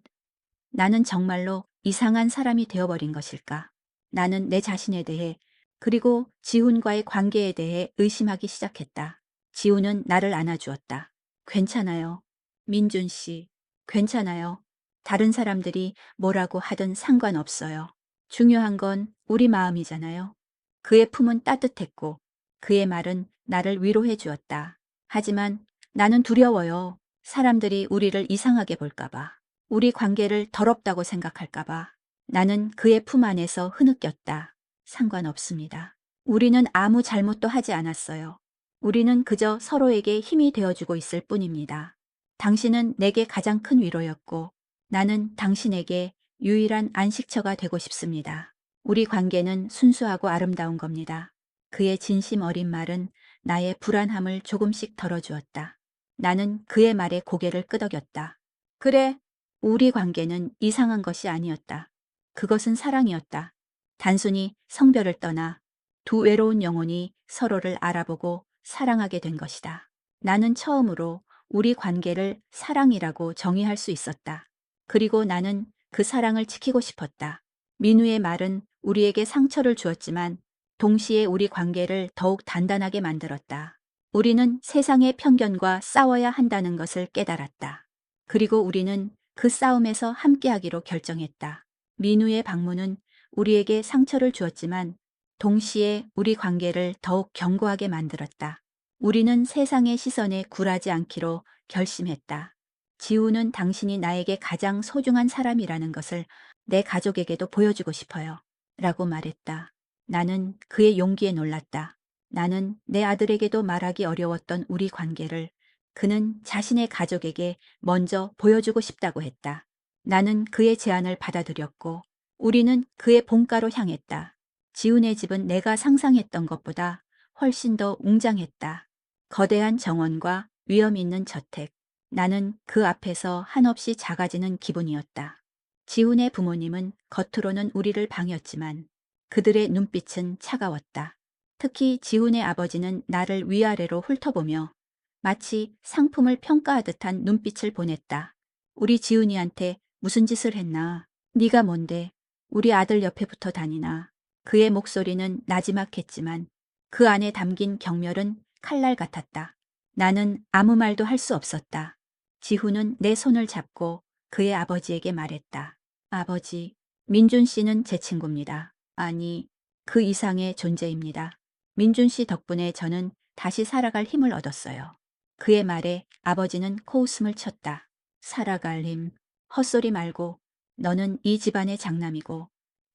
나는 정말로 이상한 사람이 되어버린 것일까? 나는 내 자신에 대해 그리고 지훈과의 관계에 대해 의심하기 시작했다. 지훈은 나를 안아주었다. 괜찮아요. 민준 씨, 괜찮아요. 다른 사람들이 뭐라고 하든 상관없어요. 중요한 건 우리 마음이잖아요. 그의 품은 따뜻했고 그의 말은 나를 위로해 주었다. 하지만 나는 두려워요. 사람들이 우리를 이상하게 볼까봐. 우리 관계를 더럽다고 생각할까봐. 나는 그의 품 안에서 흐느꼈다. 상관없습니다. 우리는 아무 잘못도 하지 않았어요. 우리는 그저 서로에게 힘이 되어주고 있을 뿐입니다. 당신은 내게 가장 큰 위로였고 나는 당신에게 유일한 안식처가 되고 싶습니다. 우리 관계는 순수하고 아름다운 겁니다. 그의 진심 어린 말은 나의 불안함을 조금씩 덜어주었다. 나는 그의 말에 고개를 끄덕였다. 그래, 우리 관계는 이상한 것이 아니었다. 그것은 사랑이었다. 단순히 성별을 떠나 두 외로운 영혼이 서로를 알아보고 사랑하게 된 것이다. 나는 처음으로 우리 관계를 사랑이라고 정의할 수 있었다. 그리고 나는 그 사랑을 지키고 싶었다. 민우의 말은 우리에게 상처를 주었지만 동시에 우리 관계를 더욱 단단하게 만들었다. 우리는 세상의 편견과 싸워야 한다는 것을 깨달았다. 그리고 우리는 그 싸움에서 함께하기로 결정했다. 민우의 방문은 우리에게 상처를 주었지만 동시에 우리 관계를 더욱 견고하게 만들었다. 우리는 세상의 시선에 굴하지 않기로 결심했다. 지우는 당신이 나에게 가장 소중한 사람이라는 것을 내 가족에게도 보여주고 싶어요. 라고 말했다. 나는 그의 용기에 놀랐다. 나는 내 아들에게도 말하기 어려웠던 우리 관계를 그는 자신의 가족에게 먼저 보여주고 싶다고 했다. 나는 그의 제안을 받아들였고 우리는 그의 본가로 향했다. 지훈의 집은 내가 상상했던 것보다 훨씬 더 웅장했다. 거대한 정원과 위험 있는 저택. 나는 그 앞에서 한없이 작아지는 기분이었다. 지훈의 부모님은 겉으로는 우리를 방했지만 그들의 눈빛은 차가웠다. 특히 지훈의 아버지는 나를 위아래로 훑어보며 마치 상품을 평가하듯한 눈빛을 보냈다. 우리 지훈이한테 무슨 짓을 했나? 네가 뭔데? 우리 아들 옆에 붙어 다니나? 그의 목소리는 나지막했지만 그 안에 담긴 경멸은 칼날 같았다. 나는 아무 말도 할 수 없었다. 지훈은 내 손을 잡고 그의 아버지에게 말했다. 아버지, 민준 씨는 제 친구입니다. 아니, 그 이상의 존재입니다. 민준 씨 덕분에 저는 다시 살아갈 힘을 얻었어요. 그의 말에 아버지는 코웃음을 쳤다. 살아갈 힘, 헛소리 말고 너는 이 집안의 장남이고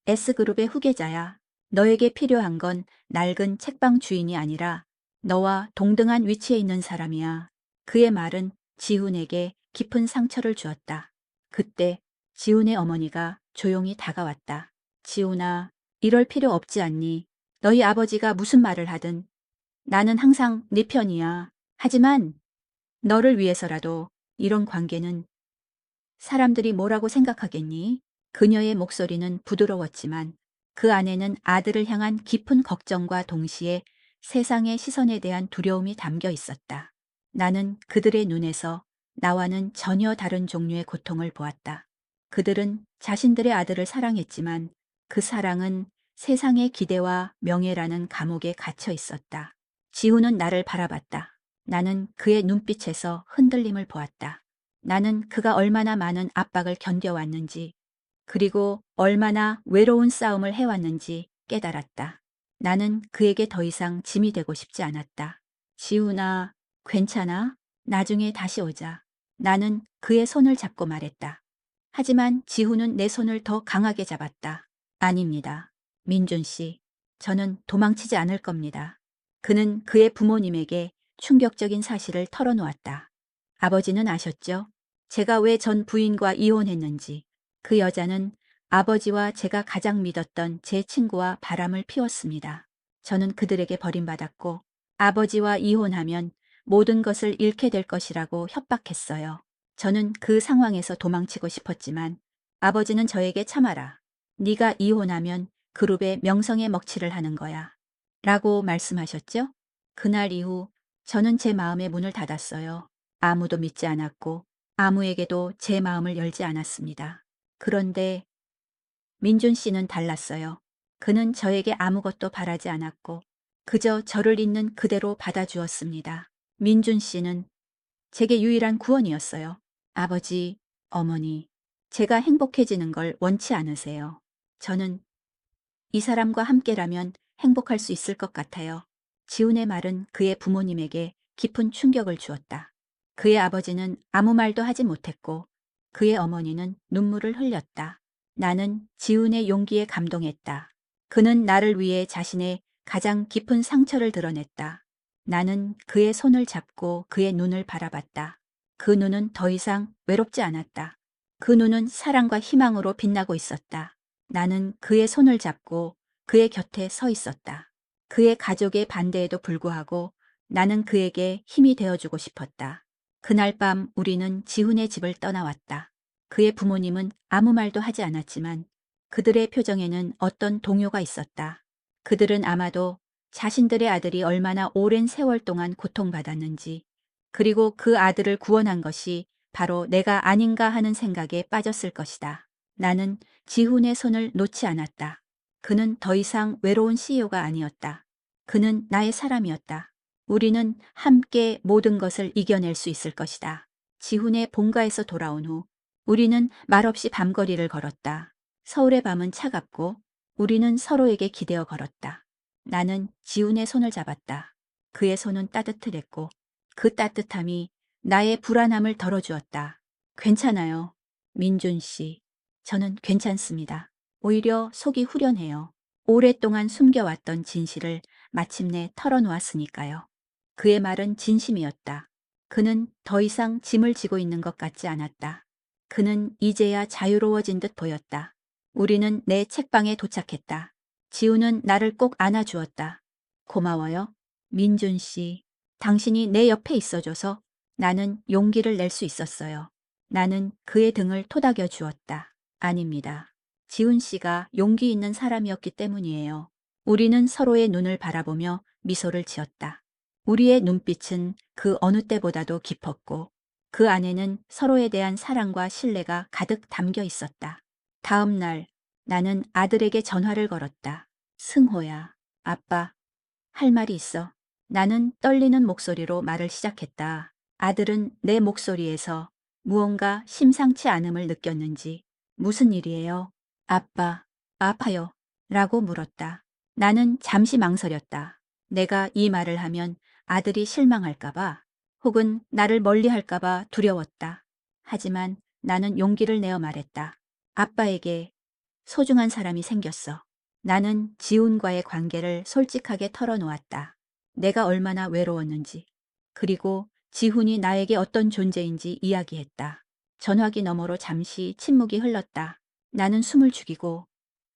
S그룹의 후계자야. 너에게 필요한 건 낡은 책방 주인이 아니라 너와 동등한 위치에 있는 사람이야. 그의 말은 지훈에게 깊은 상처를 주었다. 그때 지훈의 어머니가 조용히 다가왔다. 지훈아, 이럴 필요 없지 않니? 너희 아버지가 무슨 말을 하든 나는 항상 네 편이야. 하지만 너를 위해서라도 이런 관계는 사람들이 뭐라고 생각하겠니? 그녀의 목소리는 부드러웠지만 그 안에는 아들을 향한 깊은 걱정과 동시에 세상의 시선에 대한 두려움이 담겨 있었다. 나는 그들의 눈에서 나와는 전혀 다른 종류의 고통을 보았다. 그들은 자신들의 아들을 사랑했지만 그 사랑은 세상의 기대와 명예라는 감옥에 갇혀 있었다. 지훈은 나를 바라봤다. 나는 그의 눈빛에서 흔들림을 보았다. 나는 그가 얼마나 많은 압박을 견뎌왔는지, 그리고 얼마나 외로운 싸움을 해왔는지 깨달았다. 나는 그에게 더 이상 짐이 되고 싶지 않았다. 지훈아, 괜찮아? 나중에 다시 오자. 나는 그의 손을 잡고 말했다. 하지만 지훈은 내 손을 더 강하게 잡았다. 아닙니다. 민준 씨, 저는 도망치지 않을 겁니다. 그는 그의 부모님에게 충격적인 사실을 털어놓았다. 아버지는 아셨죠? 제가 왜 전 부인과 이혼했는지. 그 여자는 아버지와 제가 가장 믿었던 제 친구와 바람을 피웠습니다. 저는 그들에게 버림받았고 아버지와 이혼하면 모든 것을 잃게 될 것이라고 협박했어요. 저는 그 상황에서 도망치고 싶었지만 아버지는 저에게 참아라. 네가 이혼하면 그룹의 명성에 먹칠을 하는 거야. 라고 말씀하셨죠? 그날 이후 저는 제 마음의 문을 닫았어요. 아무도 믿지 않았고 아무에게도 제 마음을 열지 않았습니다. 그런데 민준 씨는 달랐어요. 그는 저에게 아무것도 바라지 않았고 그저 저를 있는 그대로 받아주었습니다. 민준 씨는 제게 유일한 구원이었어요. 아버지, 어머니, 제가 행복해지는 걸 원치 않으세요. 저는 이 사람과 함께라면 행복할 수 있을 것 같아요. 지훈의 말은 그의 부모님에게 깊은 충격을 주었다. 그의 아버지는 아무 말도 하지 못했고 그의 어머니는 눈물을 흘렸다. 나는 지훈의 용기에 감동했다. 그는 나를 위해 자신의 가장 깊은 상처를 드러냈다. 나는 그의 손을 잡고 그의 눈을 바라봤다. 그 눈은 더 이상 외롭지 않았다. 그 눈은 사랑과 희망으로 빛나고 있었다. 나는 그의 손을 잡고 그의 곁에 서 있었다. 그의 가족의 반대에도 불구하고 나는 그에게 힘이 되어주고 싶었다. 그날 밤 우리는 지훈의 집을 떠나왔다. 그의 부모님은 아무 말도 하지 않았지만 그들의 표정에는 어떤 동요가 있었다. 그들은 아마도 자신들의 아들이 얼마나 오랜 세월 동안 고통받았는지, 그리고 그 아들을 구원한 것이 바로 내가 아닌가 하는 생각에 빠졌을 것이다. 나는 지훈의 손을 놓지 않았다. 그는 더 이상 외로운 CEO가 아니었다. 그는 나의 사람이었다. 우리는 함께 모든 것을 이겨낼 수 있을 것이다. 지훈의 본가에서 돌아온 후 우리는 말없이 밤거리를 걸었다. 서울의 밤은 차갑고 우리는 서로에게 기대어 걸었다. 나는 지훈의 손을 잡았다. 그의 손은 따뜻했고 그 따뜻함이 나의 불안함을 덜어주었다. 괜찮아요. 민준 씨. 저는 괜찮습니다. 오히려 속이 후련해요. 오랫동안 숨겨왔던 진실을 마침내 털어놓았으니까요. 그의 말은 진심이었다. 그는 더 이상 짐을 지고 있는 것 같지 않았다. 그는 이제야 자유로워진 듯 보였다. 우리는 내 책방에 도착했다. 지우는 나를 꼭 안아주었다. 고마워요. 민준 씨. 당신이 내 옆에 있어줘서 나는 용기를 낼 수 있었어요. 나는 그의 등을 토닥여 주었다. 아닙니다. 지훈 씨가 용기 있는 사람이었기 때문이에요. 우리는 서로의 눈을 바라보며 미소를 지었다. 우리의 눈빛은 그 어느 때보다도 깊었고 그 안에는 서로에 대한 사랑과 신뢰가 가득 담겨 있었다. 다음 날 나는 아들에게 전화를 걸었다. 승호야, 아빠, 할 말이 있어. 나는 떨리는 목소리로 말을 시작했다. 아들은 내 목소리에서 무언가 심상치 않음을 느꼈는지 무슨 일이에요? 아빠, 아파요. 라고 물었다. 나는 잠시 망설였다. 내가 이 말을 하면 아들이 실망할까봐 혹은 나를 멀리할까봐 두려웠다. 하지만 나는 용기를 내어 말했다. 아빠에게 소중한 사람이 생겼어. 나는 지훈과의 관계를 솔직하게 털어놓았다. 내가 얼마나 외로웠는지, 그리고 지훈이 나에게 어떤 존재인지 이야기했다. 전화기 너머로 잠시 침묵이 흘렀다. 나는 숨을 죽이고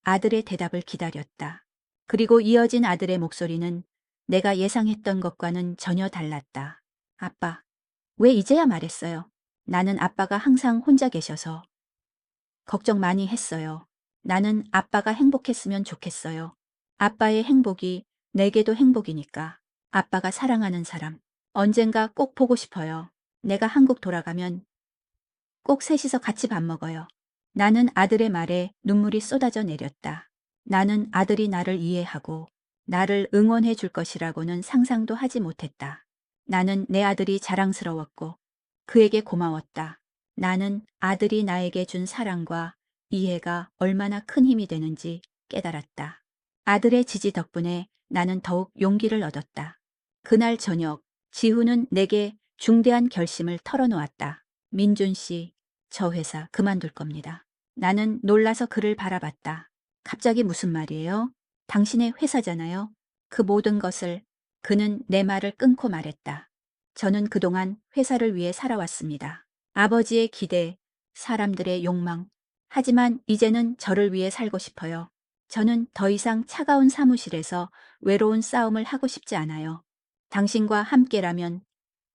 아들의 대답을 기다렸다. 그리고 이어진 아들의 목소리는 내가 예상했던 것과는 전혀 달랐다. 아빠, 왜 이제야 말했어요? 나는 아빠가 항상 혼자 계셔서 걱정 많이 했어요. 나는 아빠가 행복했으면 좋겠어요. 아빠의 행복이 내게도 행복이니까. 아빠가 사랑하는 사람. 언젠가 꼭 보고 싶어요. 내가 한국 돌아가면 꼭 셋이서 같이 밥 먹어요. 나는 아들의 말에 눈물이 쏟아져 내렸다. 나는 아들이 나를 이해하고 나를 응원해 줄 것이라고는 상상도 하지 못했다. 나는 내 아들이 자랑스러웠고 그에게 고마웠다. 나는 아들이 나에게 준 사랑과 이해가 얼마나 큰 힘이 되는지 깨달았다. 아들의 지지 덕분에 나는 더욱 용기를 얻었다. 그날 저녁, 지훈은 내게 중대한 결심을 털어놓았다. 민준 씨, 저 회사 그만둘 겁니다. 나는 놀라서 그를 바라봤다. 갑자기 무슨 말이에요? 당신의 회사잖아요. 그 모든 것을 그는 내 말을 끊고 말했다. 저는 그동안 회사를 위해 살아왔습니다. 아버지의 기대, 사람들의 욕망. 하지만 이제는 저를 위해 살고 싶어요. 저는 더 이상 차가운 사무실에서 외로운 싸움을 하고 싶지 않아요. 당신과 함께라면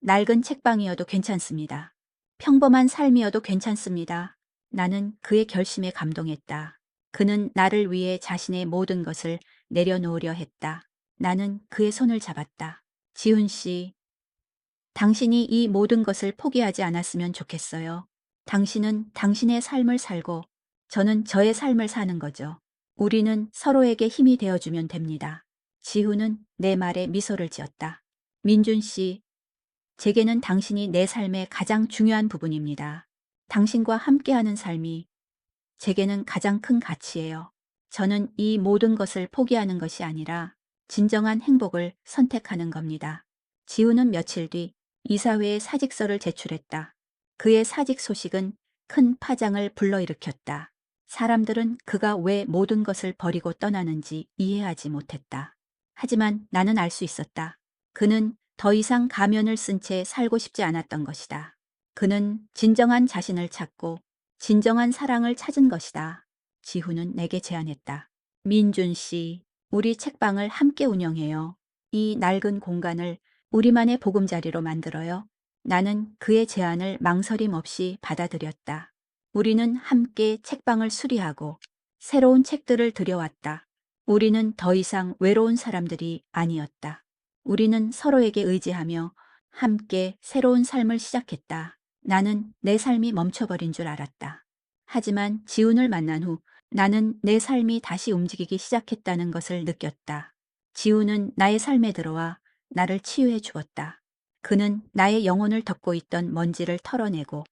낡은 책방이어도 괜찮습니다. 평범한 삶이어도 괜찮습니다. 나는 그의 결심에 감동했다. 그는 나를 위해 자신의 모든 것을 내려놓으려 했다. 나는 그의 손을 잡았다. 지훈 씨, 당신이 이 모든 것을 포기하지 않았으면 좋겠어요. 당신은 당신의 삶을 살고 저는 저의 삶을 사는 거죠. 우리는 서로에게 힘이 되어주면 됩니다. 지훈은 내 말에 미소를 지었다. 민준 씨, 제게는 당신이 내 삶의 가장 중요한 부분입니다. 당신과 함께하는 삶이 제게는 가장 큰 가치예요. 저는 이 모든 것을 포기하는 것이 아니라 진정한 행복을 선택하는 겁니다. 지우는 며칠 뒤 이사회에 사직서를 제출했다. 그의 사직 소식은 큰 파장을 불러일으켰다. 사람들은 그가 왜 모든 것을 버리고 떠나는지 이해하지 못했다. 하지만 나는 알 수 있었다. 그는 더 이상 가면을 쓴 채 살고 싶지 않았던 것이다. 그는 진정한 자신을 찾고 진정한 사랑을 찾은 것이다. 지훈은 내게 제안했다. 민준 씨, 우리 책방을 함께 운영해요. 이 낡은 공간을 우리만의 보금자리로 만들어요. 나는 그의 제안을 망설임 없이 받아들였다. 우리는 함께 책방을 수리하고 새로운 책들을 들여왔다. 우리는 더 이상 외로운 사람들이 아니었다. 우리는 서로에게 의지하며 함께 새로운 삶을 시작했다. 나는 내 삶이 멈춰버린 줄 알았다. 하지만 지훈을 만난 후 나는 내 삶이 다시 움직이기 시작했다는 것을 느꼈다. 지훈은 나의 삶에 들어와 나를 치유해 주었다. 그는 나의 영혼을 덮고 있던 먼지를 털어내고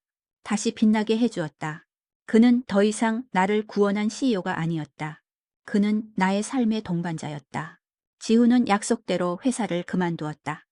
다시 빛나게 해주었다. 그는 더 이상 나를 구원한 CEO가 아니었다. 그는 나의 삶의 동반자였다. 지훈은 약속대로 회사를 그만두었다.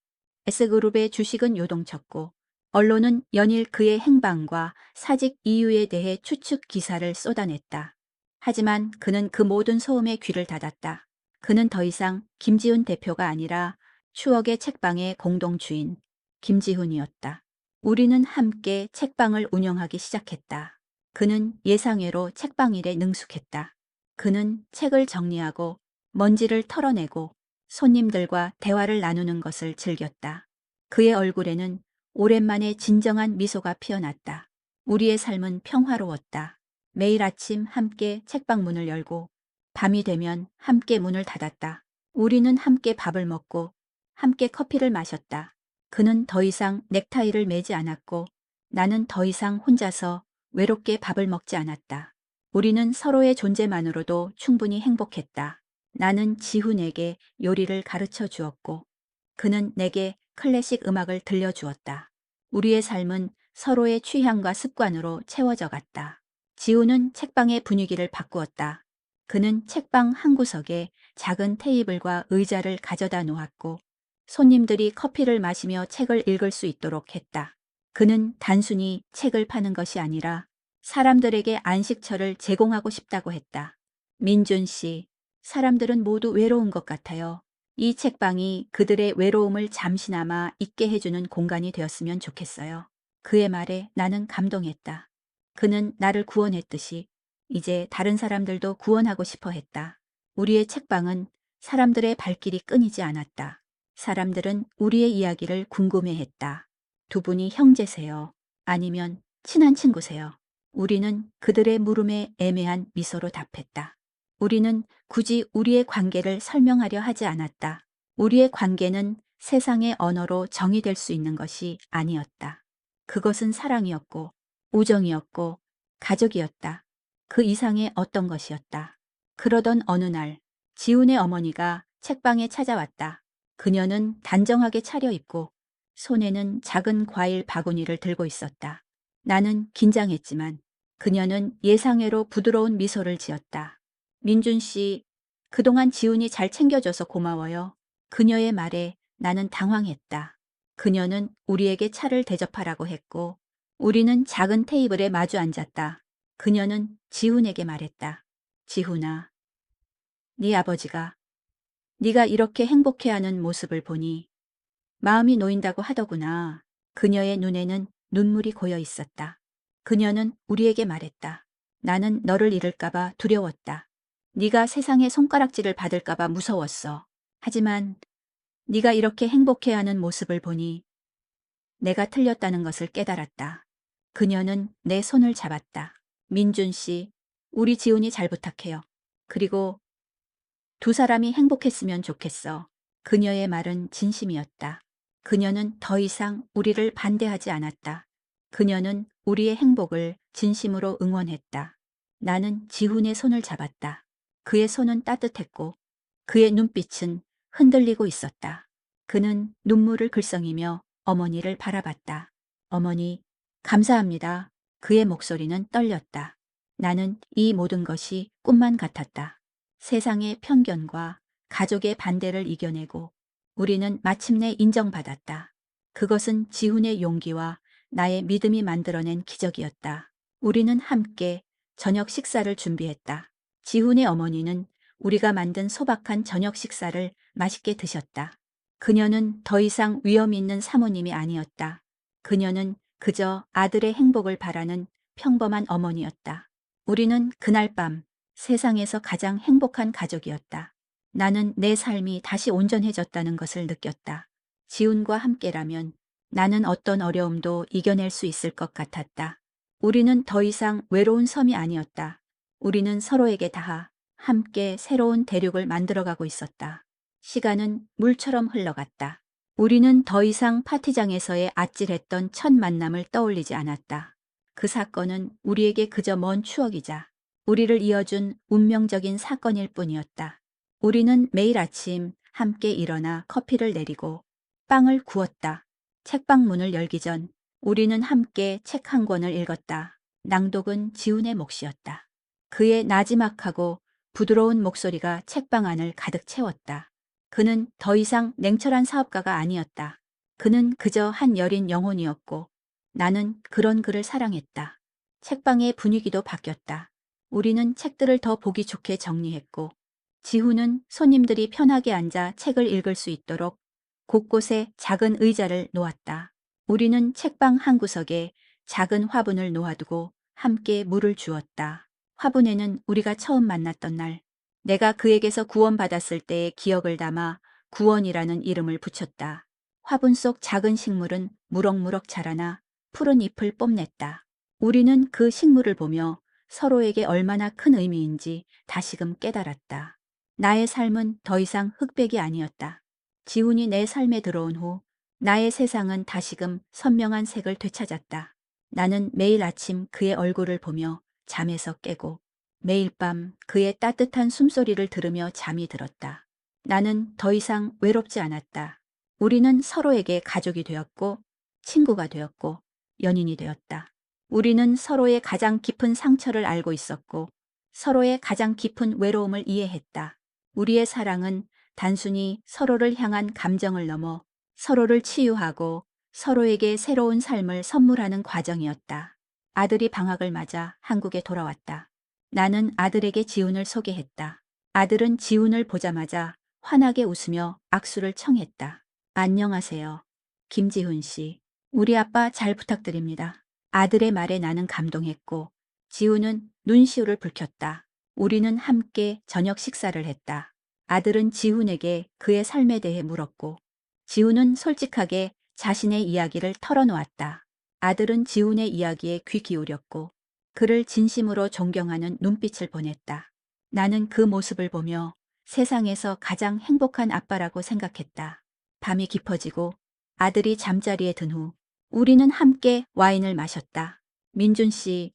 S그룹의 주식은 요동쳤고 언론은 연일 그의 행방과 사직 이유에 대해 추측 기사를 쏟아냈다. 하지만 그는 그 모든 소음에 귀를 닫았다. 그는 더 이상 김지훈 대표가 아니라 추억의 책방의 공동 주인 김지훈이었다. 우리는 함께 책방을 운영하기 시작했다. 그는 예상외로 책방 일에 능숙했다. 그는 책을 정리하고 먼지를 털어내고 손님들과 대화를 나누는 것을 즐겼다. 그의 얼굴에는 오랜만에 진정한 미소가 피어났다. 우리의 삶은 평화로웠다. 매일 아침 함께 책방 문을 열고 밤이 되면 함께 문을 닫았다. 우리는 함께 밥을 먹고 함께 커피를 마셨다. 그는 더 이상 넥타이를 매지 않았고 나는 더 이상 혼자서 외롭게 밥을 먹지 않았다. 우리는 서로의 존재만으로도 충분히 행복했다. 나는 지훈에게 요리를 가르쳐 주었고 그는 내게 클래식 음악을 들려주었다. 우리의 삶은 서로의 취향과 습관으로 채워져 갔다. 지훈은 책방의 분위기를 바꾸었다. 그는 책방 한 구석에 작은 테이블과 의자를 가져다 놓았고 손님들이 커피를 마시며 책을 읽을 수 있도록 했다. 그는 단순히 책을 파는 것이 아니라 사람들에게 안식처를 제공하고 싶다고 했다. 민준 씨, 사람들은 모두 외로운 것 같아요. 이 책방이 그들의 외로움을 잠시나마 잊게 해주는 공간이 되었으면 좋겠어요. 그의 말에 나는 감동했다. 그는 나를 구원했듯이 이제 다른 사람들도 구원하고 싶어 했다. 우리의 책방은 사람들의 발길이 끊이지 않았다. 사람들은 우리의 이야기를 궁금해했다. 두 분이 형제세요? 아니면 친한 친구세요? 우리는 그들의 물음에 애매한 미소로 답했다. 우리는 굳이 우리의 관계를 설명하려 하지 않았다. 우리의 관계는 세상의 언어로 정의될 수 있는 것이 아니었다. 그것은 사랑이었고, 우정이었고, 가족이었다. 그 이상의 어떤 것이었다. 그러던 어느 날, 지훈의 어머니가 책방에 찾아왔다. 그녀는 단정하게 차려입고 손에는 작은 과일 바구니를 들고 있었다. 나는 긴장했지만 그녀는 예상외로 부드러운 미소를 지었다. 민준 씨, 그동안 지훈이 잘 챙겨줘서 고마워요. 그녀의 말에 나는 당황했다. 그녀는 우리에게 차를 대접하라고 했고 우리는 작은 테이블에 마주 앉았다. 그녀는 지훈에게 말했다. 지훈아, 네 아버지가 네가 이렇게 행복해하는 모습을 보니 마음이 놓인다고 하더구나. 그녀의 눈에는 눈물이 고여 있었다. 그녀는 우리에게 말했다. 나는 너를 잃을까봐 두려웠다. 네가 세상에 손가락질을 받을까봐 무서웠어. 하지만 네가 이렇게 행복해하는 모습을 보니 내가 틀렸다는 것을 깨달았다. 그녀는 내 손을 잡았다. 민준 씨, 우리 지훈이 잘 부탁해요. 그리고 두 사람이 행복했으면 좋겠어. 그녀의 말은 진심이었다. 그녀는 더 이상 우리를 반대하지 않았다. 그녀는 우리의 행복을 진심으로 응원했다. 나는 지훈의 손을 잡았다. 그의 손은 따뜻했고 그의 눈빛은 흔들리고 있었다. 그는 눈물을 글썽이며 어머니를 바라봤다. 어머니, 감사합니다. 그의 목소리는 떨렸다. 나는 이 모든 것이 꿈만 같았다. 세상의 편견과 가족의 반대를 이겨내고 우리는 마침내 인정받았다. 그것은 지훈의 용기와 나의 믿음이 만들어낸 기적이었다. 우리는 함께 저녁 식사를 준비했다. 지훈의 어머니는 우리가 만든 소박한 저녁 식사를 맛있게 드셨다. 그녀는 더 이상 위험 있는 사모님이 아니었다. 그녀는 그저 아들의 행복을 바라는 평범한 어머니였다. 우리는 그날 밤 세상에서 가장 행복한 가족이었다. 나는 내 삶이 다시 온전해졌다는 것을 느꼈다. 지훈과 함께라면 나는 어떤 어려움도 이겨낼 수 있을 것 같았다. 우리는 더 이상 외로운 섬이 아니었다. 우리는 서로에게 닿아 함께 새로운 대륙을 만들어가고 있었다. 시간은 물처럼 흘러갔다. 우리는 더 이상 파티장에서의 아찔했던 첫 만남을 떠올리지 않았다. 그 사건은 우리에게 그저 먼 추억이자 우리를 이어준 운명적인 사건일 뿐이었다. 우리는 매일 아침 함께 일어나 커피를 내리고 빵을 구웠다. 책방 문을 열기 전 우리는 함께 책 한 권을 읽었다. 낭독은 지훈의 몫이었다. 그의 나지막하고 부드러운 목소리가 책방 안을 가득 채웠다. 그는 더 이상 냉철한 사업가가 아니었다. 그는 그저 한 여린 영혼이었고 나는 그런 그를 사랑했다. 책방의 분위기도 바뀌었다. 우리는 책들을 더 보기 좋게 정리했고 지훈은 손님들이 편하게 앉아 책을 읽을 수 있도록 곳곳에 작은 의자를 놓았다. 우리는 책방 한 구석에 작은 화분을 놓아두고 함께 물을 주었다. 화분에는 우리가 처음 만났던 날, 내가 그에게서 구원받았을 때의 기억을 담아 구원이라는 이름을 붙였다. 화분 속 작은 식물은 무럭무럭 자라나 푸른 잎을 뽐냈다. 우리는 그 식물을 보며 서로에게 얼마나 큰 의미인지 다시금 깨달았다. 나의 삶은 더 이상 흑백이 아니었다. 지훈이 내 삶에 들어온 후 나의 세상은 다시금 선명한 색을 되찾았다. 나는 매일 아침 그의 얼굴을 보며 잠에서 깨고 매일 밤 그의 따뜻한 숨소리를 들으며 잠이 들었다. 나는 더 이상 외롭지 않았다. 우리는 서로에게 가족이 되었고 친구가 되었고 연인이 되었다. 우리는 서로의 가장 깊은 상처를 알고 있었고 서로의 가장 깊은 외로움을 이해했다. 우리의 사랑은 단순히 서로를 향한 감정을 넘어 서로를 치유하고 서로에게 새로운 삶을 선물하는 과정이었다. 아들이 방학을 맞아 한국에 돌아왔다. 나는 아들에게 지훈을 소개했다. 아들은 지훈을 보자마자 환하게 웃으며 악수를 청했다. 안녕하세요. 김지훈 씨. 우리 아빠 잘 부탁드립니다. 아들의 말에 나는 감동했고 지훈은 눈시울을 붉혔다. 우리는 함께 저녁 식사를 했다. 아들은 지훈에게 그의 삶에 대해 물었고 지훈은 솔직하게 자신의 이야기를 털어놓았다. 아들은 지훈의 이야기에 귀 기울였고 그를 진심으로 존경하는 눈빛을 보냈다. 나는 그 모습을 보며 세상에서 가장 행복한 아빠라고 생각했다. 밤이 깊어지고 아들이 잠자리에 든 후 우리는 함께 와인을 마셨다. 민준 씨,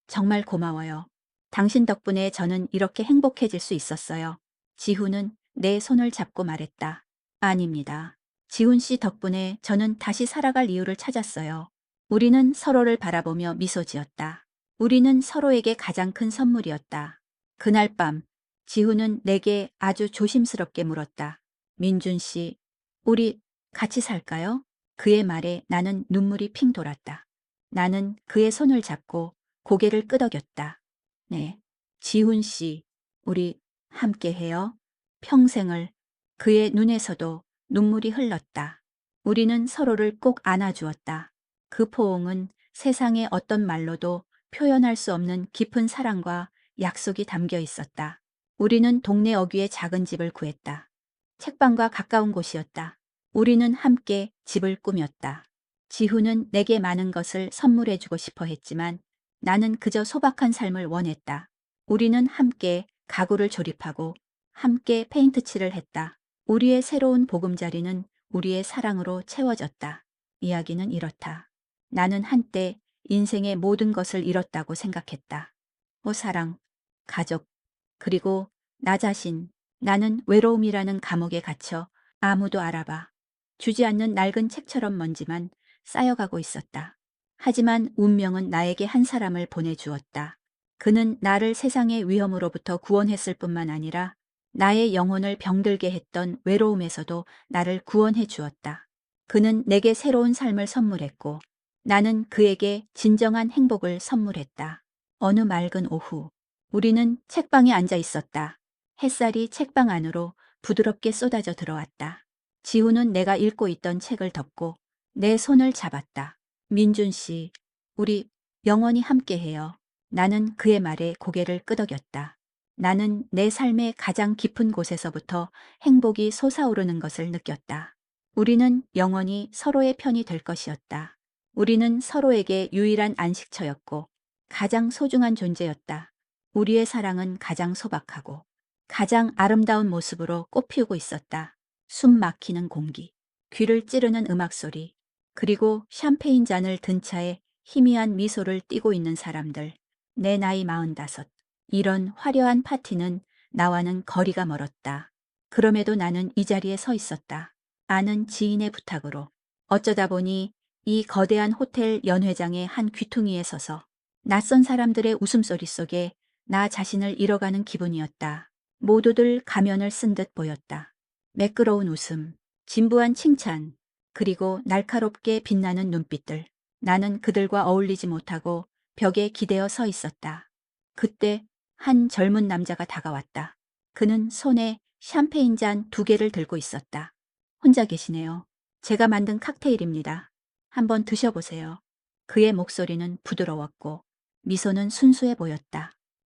정말 고마워요. 당신 덕분에 저는 이렇게 행복해질 수 있었어요. 지훈은 내 손을 잡고 말했다. 아닙니다. 지훈 씨 덕분에 저는 다시 살아갈 이유를 찾았어요. 우리는 서로를 바라보며 미소 지었다. 우리는 서로에게 가장 큰 선물이었다. 그날 밤, 지훈은 내게 아주 조심스럽게 물었다. 민준 씨, 우리 같이 살까요? 그의 말에 나는 눈물이 핑 돌았다. 나는 그의 손을 잡고 고개를 끄덕였다. 네, 지훈 씨, 우리 함께 해요. 평생을. 그의 눈에서도 눈물이 흘렀다. 우리는 서로를 꼭 안아주었다. 그 포옹은 세상의 어떤 말로도 표현할 수 없는 깊은 사랑과 약속이 담겨 있었다. 우리는 동네 어귀에 작은 집을 구했다. 책방과 가까운 곳이었다. 우리는 함께 집을 꾸몄다. 지훈은 내게 많은 것을 선물해주고 싶어 했지만 나는 그저 소박한 삶을 원했다. 우리는 함께 가구를 조립하고 함께 페인트칠을 했다. 우리의 새로운 보금자리는 우리의 사랑으로 채워졌다. 이야기는 이렇다. 나는 한때 인생의 모든 것을 잃었다고 생각했다. 사랑, 가족, 그리고 나 자신. 나는 외로움이라는 감옥에 갇혀 아무도 알아봐 주지 않는 낡은 책처럼 먼지만 쌓여가고 있었다. 하지만 운명은 나에게 한 사람을 보내주었다. 그는 나를 세상의 위험으로부터 구원했을 뿐만 아니라 나의 영혼을 병들게 했던 외로움에서도 나를 구원해 주었다. 그는 내게 새로운 삶을 선물했고 나는 그에게 진정한 행복을 선물했다. 어느 맑은 오후, 우리는 책방에 앉아 있었다. 햇살이 책방 안으로 부드럽게 쏟아져 들어왔다. 지훈은 내가 읽고 있던 책을 덮고 내 손을 잡았다. 민준 씨, 우리 영원히 함께해요. 나는 그의 말에 고개를 끄덕였다. 나는 내 삶의 가장 깊은 곳에서부터 행복이 솟아오르는 것을 느꼈다. 우리는 영원히 서로의 편이 될 것이었다. 우리는 서로에게 유일한 안식처였고 가장 소중한 존재였다. 우리의 사랑은 가장 소박하고 가장 아름다운 모습으로 꽃피우고 있었다. 숨 막히는 공기, 귀를 찌르는 음악 소리, 그리고 샴페인 잔을 든 차에 희미한 미소를 띠고 있는 사람들. 내 나이 45. 이런 화려한 파티는 나와는 거리가 멀었다. 그럼에도 나는 이 자리에 서 있었다. 아는 지인의 부탁으로. 어쩌다 보니 이 거대한 호텔 연회장의 한 귀퉁이에 서서 낯선 사람들의 웃음소리 속에 나 자신을 잃어가는 기분이었다. 모두들 가면을 쓴 듯 보였다. 매끄러운 웃음, 진부한 칭찬, 그리고 날카롭게 빛나는 눈빛들. 나는 그들과 어울리지 못하고 벽에 기대어 서 있었다. 그때 한 젊은 남자가 다가왔다. 그는 손에 샴페인 잔 2개를 들고 있었다. 혼자 계시네요. 제가 만든 칵테일입니다. 한번 드셔보세요. 그의 목소리는 부드러웠고 미소는 순수해 보였다.